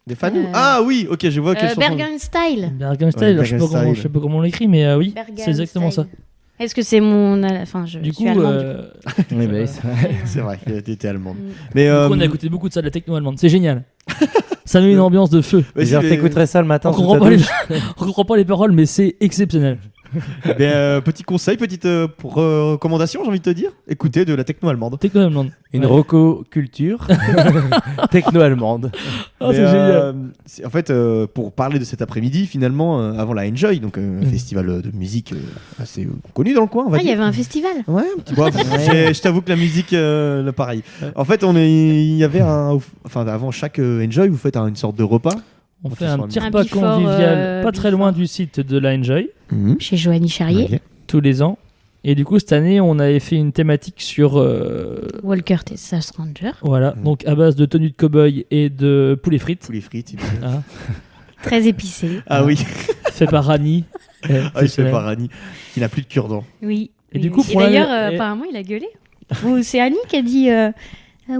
Des fans. Ah oui, ok, je vois quelle chanson. Bergen Style. Bergen Style. Ouais, alors, je Bergen sais pas comment on l'écrit, mais oui, Bergen c'est exactement Style. ça. Est-ce que c'est mon. Enfin, je Du suis coup, allemande. Oui, bah, C'est vrai, t'étais allemande. Mm. Mais on a écouté beaucoup de ça, de la techno allemande. C'est génial. Ça met une ambiance de feu. Genre, t'écouterais ça le matin On sous comprend, ta pas les... douche. on comprend pas les paroles, mais c'est exceptionnel. Petit conseil, petite recommandation, j'ai envie de te dire. Écoutez de la techno allemande. Techno allemande. Une Ouais. roco culture techno-allemande. Oh, Mais, c'est génial. En fait, pour parler de cet après-midi, finalement, avant la Enjoy, donc un festival de musique assez connu dans le coin, on va Ah, il y dire. avait un festival. Ouais, un petit peu. Je t'avoue que la musique, pareil. En fait, il y avait avant chaque Enjoy, vous faites une sorte de repas. On on fait fait un sur petit un repas before, convivial, pas très before. loin du site de la Enjoy, Chez Johanny Charrier. Ok. tous les ans. Et du coup, cette année, on avait fait une thématique sur. Walker Texas Ranger. Voilà, Mhm. donc à base de tenue de cow-boy et de poulet frites. Tous les frites. Ah, Très épicé. Ah oui, fait par Rani. il fait par Annie, qui n'a plus de cure-dent. Oui. Et du coup, pour d'ailleurs, l'année- apparemment, il a gueulé. Ou c'est Annie qui a dit Ah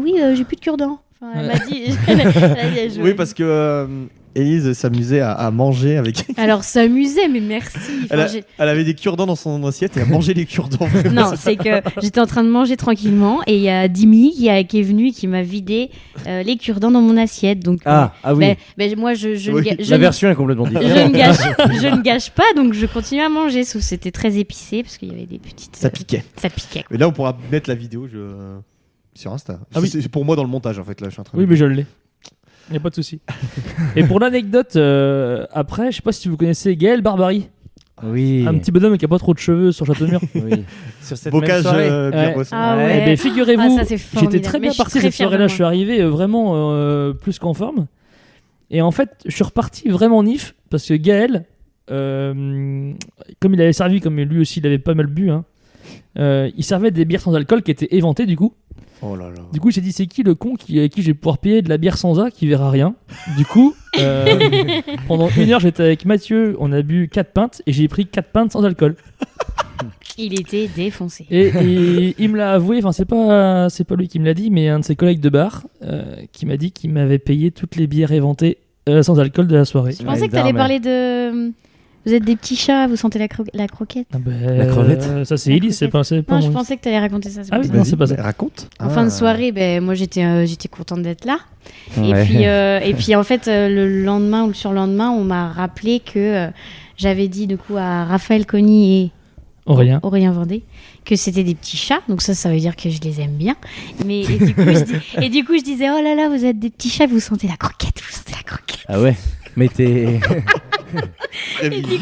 oui, j'ai plus de cure-dent. Enfin, elle m'a dit. Elle a dit à Johanny. Oui, parce que Élise s'amusait à manger avec. Alors, s'amuser, mais merci. Enfin, Elle avait des cure-dents dans son assiette et elle mangeait les cure-dents. Non, c'est que j'étais en train de manger tranquillement et il y a Dimi qui est venu et qui m'a vidé les cure-dents dans mon assiette. Donc, Ah oui. moi, je Oui. ne ga- je La ne- version est complètement je différente. ne gâche, je ne gâche pas, donc je continue à manger. Sauf que c'était très épicé parce qu'il y avait des petites. Ça piquait. Ça piquait. Et là, on pourra mettre la vidéo sur Insta. Ah oui. C'est pour moi dans le montage en fait. Là, je suis en train Oui, de- mais je l'ai. Y a pas de souci. Et pour l'anecdote, après, je sais pas si vous connaissez Gaël Barbary, Oui. un petit bonhomme qui a pas trop de cheveux sur Châteauneuf. Oui. Sur cette même Bocage, soirée. Pierre Ouais. Boisson. Ah Ouais. ouais. Eh ben, figurez-vous, Ah, ça, c'est j'étais formidable. très Mais bien je suis parti très cette fière de soirée-là. moi. Je suis arrivé vraiment plus qu'en forme. Et en fait, je suis reparti vraiment nif parce que Gaël, comme il avait servi, comme lui aussi il avait pas mal bu, hein, il servait des bières sans alcool qui étaient éventées du coup. Oh là là. Du coup, j'ai dit c'est qui le con qui je vais pouvoir payer de la bière sans A qui verra rien. Du coup, pendant 1 heure, j'étais avec Mathieu, on a bu 4 pintes et j'ai pris 4 pintes sans alcool. Il était défoncé. Et il me l'a avoué, enfin c'est pas lui qui me l'a dit, mais un de ses collègues de bar qui m'a dit qu'il m'avait payé toutes les bières éventées sans alcool de la soirée. Je pensais que tu allais parler de. Vous êtes des petits chats, vous sentez la croquette. Ah bah, La crevette. Ça c'est Elise, c'est pas Non, je moi. pensais que tu allais raconter ça. c'est Ah pour oui, ça. non, Vas-y, c'est pas ça. Raconte. En fin de soirée, moi j'étais contente d'être là. Ouais. Et puis en fait, le lendemain ou le surlendemain, on m'a rappelé que j'avais dit du coup à Raphaël Cogny et Aurélien. Vendée que c'était des petits chats. Donc ça veut dire que je les aime bien. Mais et du coup, je disais oh là là, vous êtes des petits chats, vous sentez la croquette, vous sentez la croquette. Ah ouais. Mais t'es. Et du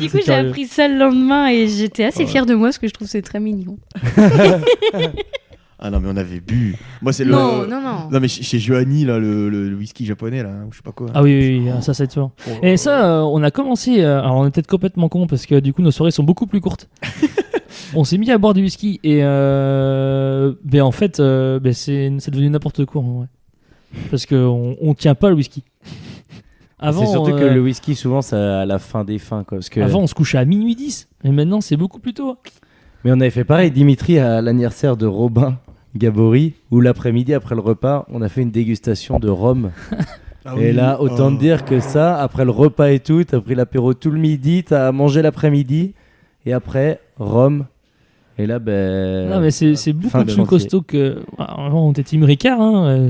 coup, j'ai curieux. appris ça le lendemain et j'étais assez fière de moi parce que je trouve que c'est très mignon. Ah non, mais on avait bu. Moi, c'est le. Non. Non, mais chez Johanny, là, le whisky japonais, là, ou je sais pas quoi. Ah oui, ça c'est sûr. Et ça, on a commencé. Alors, on est peut-être complètement con parce que du coup, nos soirées sont beaucoup plus courtes. On s'est mis à boire du whisky et ben, en fait, c'est devenu n'importe quoi en vrai. Parce qu'on tient pas le whisky. Avant, C'est surtout que le whisky, souvent, c'est à la fin des fins. Quoi, parce que... avant, on se couchait à minuit 10. Mais maintenant, c'est beaucoup plus tôt. Mais on avait fait pareil, Dimitri, à l'anniversaire de Robin Gabory, où l'après-midi, après le repas, on a fait une dégustation de rhum. Ah Et oui. là, autant Oh. te dire que ça, après le repas et tout, t'as pris l'apéro tout le midi, t'as mangé l'après-midi, et après, rhum. Et là, ben. Non, mais c'est beaucoup fin de plus chantier. costaud que. Avant, on était team Ricard, hein,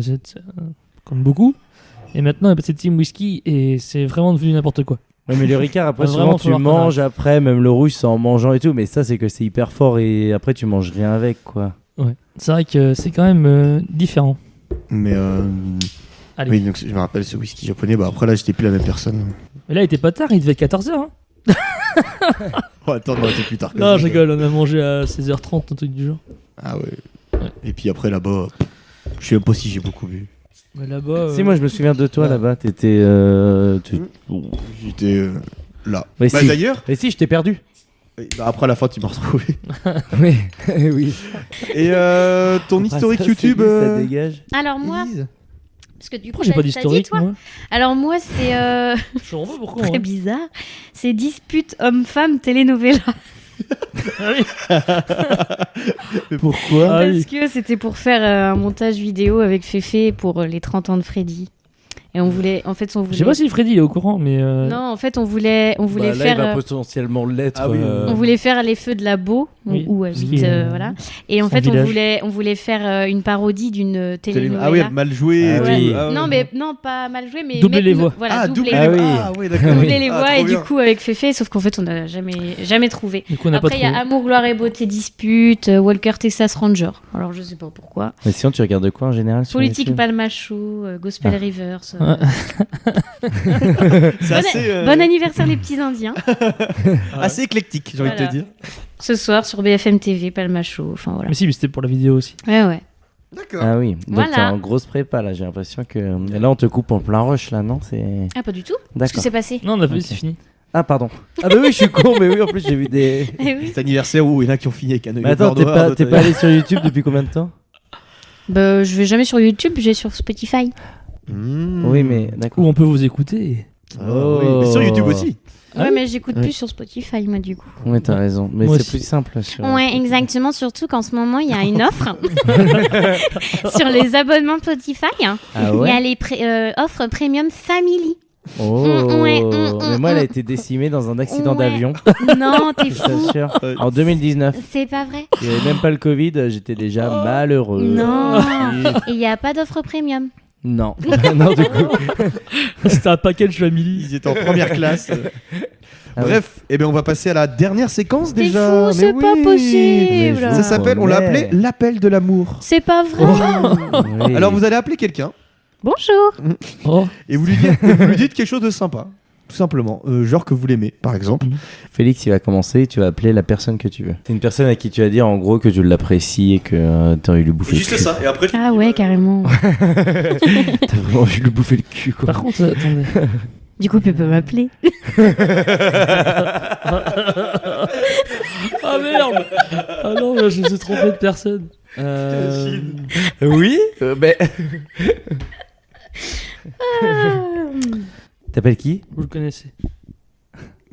comme beaucoup. Et maintenant, on est passé team whisky et c'est vraiment devenu n'importe quoi. Ouais, mais le Ricard, après, Va souvent, vraiment tu falloir qu'on manges après, même le rouge, c'est en mangeant et tout, mais ça, c'est que c'est hyper fort, et après, tu manges rien avec, quoi. Ouais. C'est vrai que c'est quand même différent. Mais Allez. oui, donc je me rappelle ce whisky japonais. Bah après là, j'étais plus la même personne. Mais là, il était pas tard, il devait être 14h. Hein. Oh, attends, on était plus tard. que Non, ça. je rigole, on a mangé à 16h30, un truc du genre. Ah ouais. Et puis après là-bas, je sais même pas si j'ai beaucoup bu. Mais là-bas. Si, moi je me souviens de toi Ouais. là-bas, t'étais. J'étais là. Mais Bah, si. d'ailleurs, Et si, je t'ai perdu. après à la fin, tu m'as retrouvé. Oui, oui. Et ton historique Ah, ça, YouTube. c'est lui, ça dégage. Alors moi, Élise parce que du coup, Pourquoi j'ai pas t'as dit, d'historique, toi moi Alors moi, c'est Je sais pas pourquoi. très hein. bizarre. C'est dispute homme-femme telenovela. Ah oui. Pourquoi Ah oui. Parce que c'était pour faire un montage vidéo avec Féfé pour les 30 ans de Freddy. Et on voulait, en fait, on voulait. Je sais pas si Freddy il est au courant, mais. Non, en fait, on voulait Bah, là, faire. il va potentiellement l'être. Ah oui, On voulait faire les feux de la Beau, Oui. où Parce habite, qu'il y a- voilà. Et en son fait, village. on voulait faire une parodie d'une telenovela. Ah oui, mal joué. Ah et tout. oui. Ah ouais. Non, mais non, pas mal joué, mais Doubler les mettre- voix. Voilà, Ah, doubler, doubler Ah les oui. Ah oui, d'accord. doubler les Ah, voix trop et bien. du coup avec Féfé, sauf qu'en fait, on n'a jamais trouvé. Du coup, on n'a pas Après, il y trouvé. a Amour, Gloire et Beauté Dispute, Walker Texas Ranger. Alors, je sais pas pourquoi. Mais sinon, tu regardes quoi en général sur Politique YouTube Palmacho, Gospel Ah. Rivers. Ouais. C'est assez, Bon anniversaire les petits Indiens. assez éclectique, j'ai envie de Voilà. te dire. Ce soir sur BFM TV, Palmacho. Enfin voilà. Mais si, mais c'était pour la vidéo aussi. Ouais. D'accord. Ah oui, donc Voilà. t'es en grosse prépa là, j'ai l'impression que. Et là, on te coupe en plein rush là, non c'est... Ah, pas du tout. Qu'est-ce que D'accord. c'est passé Non, on a pas vu, Ok. c'est fini. Ah, pardon. Ah, bah oui, je suis con, mais oui, en plus, j'ai vu des. Eh oui. Cet anniversaire où il y en a qui ont fini avec un œil Mais attends, de noir, t'es pas allé sur YouTube depuis combien de temps Bah, je vais jamais sur YouTube, j'ai sur Spotify. Oui, mais Où d'accord. on peut vous écouter. Oh, oui. Mais sur YouTube aussi. Ah Ouais, oui mais j'écoute Oui. plus sur Spotify, moi, du coup. Oui, t'as raison. Mais Moi c'est aussi. plus simple sur. Ouais, exactement. Surtout qu'en ce moment, il y a une offre sur les abonnements Spotify. Ah Il y a ouais les offres Premium Family. Oh Mais moi, elle a été décimée dans un accident Ouais. d'avion, Non, t'es je fou. t'assure. Ouais. En 2019. C'est pas vrai. Il n'y avait même pas le Covid, j'étais déjà malheureux. Non. Et il n'y a pas d'offre Premium. Non. Non, du coup. C'était un package family. Ils étaient en première classe. Ah Bref, eh ben on va passer à la dernière séquence T'es déjà. fou, c'est Mais pas oui. possible. Mais je Ça s'appelle, on l'a appelé l'appel de l'amour. C'est pas vrai. Oui. Alors vous allez appeler quelqu'un Bonjour. Oh, et vous lui dites quelque chose de sympa. Tout simplement, genre que vous l'aimez, par exemple. Félix, il va commencer, tu vas appeler la personne que tu veux. C'est une personne à qui tu vas dire en gros que tu l'apprécies et que t'as envie de lui bouffer le cul. ça. Et après, Ah ouais, carrément. T'as vraiment envie de lui bouffer le cul, quoi. par contre, attendez. Du coup, tu peux m'appeler. Ah merde. Ah non, mais je me suis trompé de personne. Oui mais... T'appelles qui? Vous le connaissez.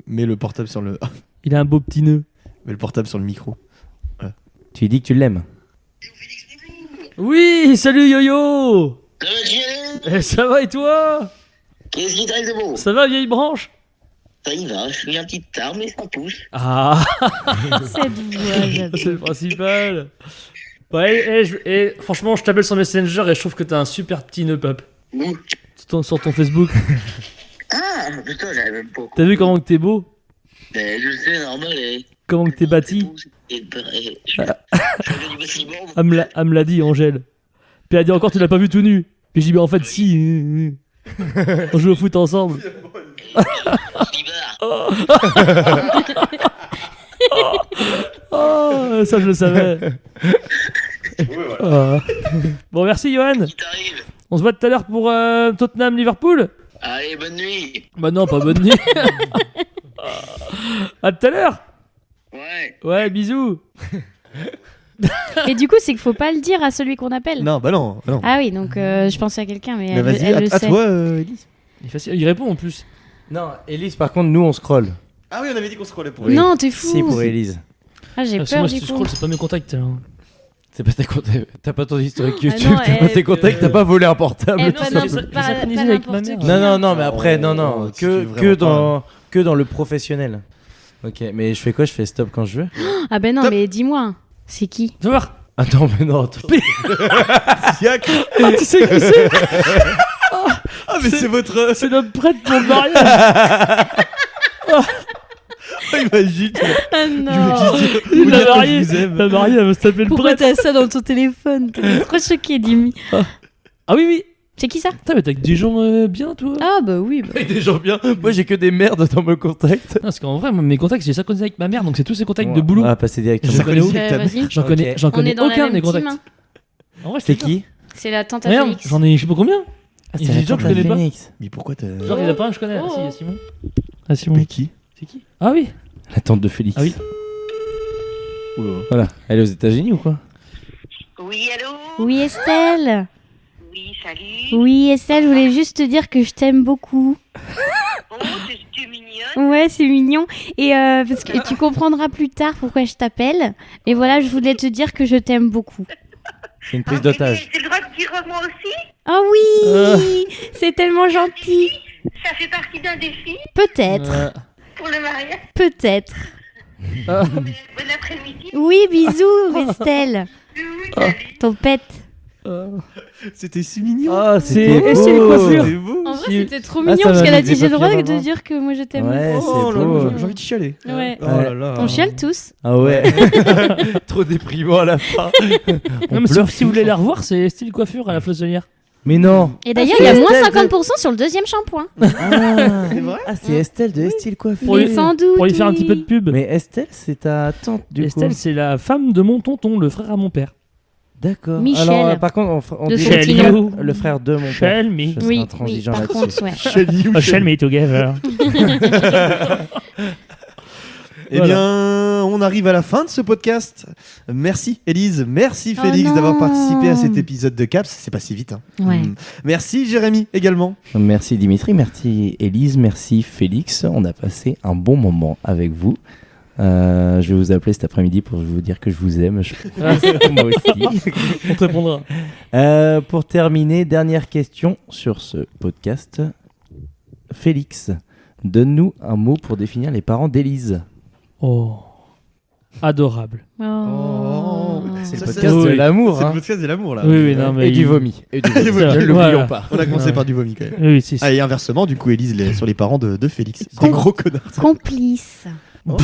mets le portable sur le, Il a un beau petit nœud. mets le portable sur le micro. Tu lui dis que tu l'aimes. Oui, salut Yo-Yo. Ça va, Thierry? Eh, ça va et toi? Qu'est-ce qui t'arrive de beau? Ça va, vieille branche? Ça y va, je suis un petit tard, mais ça pousse. Ah, Cette voix, j'adore. c'est le principal. Ouais, franchement, je t'appelle sur Messenger et je trouve que t'as un super petit nœud, Pap. Ouh. Sur ton Facebook. Ah, putain, j'avais même pas. T'as vu comment que t'es beau? Ben, je sais, normal. Comment que t'es bâti? Je fais du bâtiment. Elle me l'a dit, Angèle. Puis elle a dit encore, tu l'as pas vu tout nu. Puis j'ai dit, en fait, si. On joue au foot ensemble. Oh, ça, je le savais. Ah. Bon, merci, Johan. Qui t'arrive? On se voit tout à l'heure pour Tottenham-Liverpool. Allez, bonne nuit. Bah non, pas bonne nuit. À tout à l'heure. Ouais. Ouais, bisous. Et du coup, c'est qu'il faut pas le dire à celui qu'on appelle. Non, bah non. Bah non. Ah oui, donc je pensais à quelqu'un, mais, Mais elle, vas-y, elle le à sait. toi, Elise. Il est facile, il répond en plus. Non, Élise, par contre, nous, on scroll. Ah oui, on avait dit qu'on scrollait pour Oui. Non, t'es fou. Si, pour Élise. Ah, j'ai Parce que peur moi, du si tu coup. scrolls, c'est pas mes contacts. alors. C'est pas tes contacts. T'as pas ton historique Ah YouTube, non, t'as pas elle- tes contacts, t'as pas volé un portable. Eh, tout pas ça, n'importe- j'ai pas- synchronisé pas avec ma n'importe mère. qui. Non, non, non, mais après, non, non. si tu veux Que vraiment dans le professionnel. Ok, mais je fais quoi? Je fais stop quand je veux? Ah ben non, Top. mais dis-moi, c'est qui? Tu vas voir. Attends, mais non, attends. Siak. Ah, tu sais qui c'est? Ah, mais c'est votre. C'est notre prêtre pour le mariage. Imagine. Ah non. La mariée, la mariée, elle veut se taper le Pourquoi prêtre. t'as ça dans ton téléphone? T'es trop choqué, Dimi. Ah oui, oui. C'est qui ça? Putain, mais t'as que des gens bien, toi. Ah bah oui. Bah. Des gens bien. Moi, j'ai que des merdes dans mes contacts. Non, parce qu'en vrai, moi, mes contacts, j'ai synchronisé avec ma mère, donc c'est tous ses contacts de boulot. Ah, passer directement. Je connais Synchronisé avec ta Vas-y. J'en Ok. connais, j'en On connais est dans la aucun même des team, contacts. hein. En vrai, C'est bien. qui? C'est la tante à Merde, Félix. j'en ai je sais pas combien. Ah, Il y a des gens que je connais pas. Phoenix. Mais pourquoi t'as. Genre, il y en a pas un que je connais. Ah si, il y a Simon. Ah Simon. Mais qui? C'est qui? Ah oui. La tante de Félix. Ah oui. Voilà. Elle est aux États-Unis ou quoi? Oui, allô? Oui, Estelle. Oui, salut. Oui, Estelle, je voulais juste te dire que je t'aime beaucoup. Oh, t'es mignonne. Ouais, c'est mignon. Et parce que tu comprendras plus tard pourquoi je t'appelle. Et voilà, je voulais te dire que je t'aime beaucoup. C'est une prise d'otage. J'ai le droit de dire moi aussi? Oh oui, c'est tellement gentil. Ça fait partie d'un défi Peut-être, pour le mariage. peut-être. Bon après-midi. Oui, bisous, Estelle. Ton pet. C'était si mignon. Oh, C'est beau. Estelle Coiffure. C'était beau. En vrai, Si- c'était trop Ah, mignon ça parce m'a qu'elle a mis dit des j'ai le droit paupières de avant. dire que moi je t'aime Ouais, beaucoup. Oh c'est là beau. là, j'ai envie de chialer. Ouais. Oh là là. On chiale tous. Ah ouais. Trop déprimant à la fin. Non, mais si vous voulez la revoir, c'est Style Coiffure à la Flosselière. Mais non. Et d'ailleurs, Ah, il y a c'est moins Estelle 50% sur le deuxième shampoing. Ah, C'est vrai? Ah, c'est Estelle de Estelle Coiffure. Pour lui- sans doute. Pour lui faire un oui. petit peu de pub. Mais Estelle, c'est ta tante du Estelle, coup. c'est la femme de mon tonton, le frère à mon père. D'accord. Michel. Alors, par contre, on De dit Fontenay. le frère de mon père. Shell me. Je serai Oui, intransigeant par là-dessus. contre, ouais. Shelly ou Oh, Shelly Shell me together. Eh Voilà. bien, on arrive à la fin de ce podcast. Merci Élise, merci Oh Félix non. d'avoir participé à cet épisode de Caps. C'est passé vite. Hein. Ouais. Merci Jérémy également. Merci Dimitri, merci Élise, merci Félix. On a passé un bon moment avec vous. Je vais vous appeler cet après-midi pour vous dire que je vous aime. Moi aussi. On te répondra. Pour terminer, dernière question sur ce podcast. Félix, donne-nous un mot pour définir les parents d'Élise. Oh. Adorable. Oh. C'est le Ça, podcast c'est- de l'amour. C'est hein. le podcast de l'amour là. Oui, non, mais Et du il- vomi. Et du Et du vomi. vomi. Ne l'oublions Voilà. pas. On a commencé Ouais. par du vomi quand même. Oui, c'est Ah, et inversement, du coup, Élise sur les parents de Félix. Des Com- gros connards. Complice. Oh.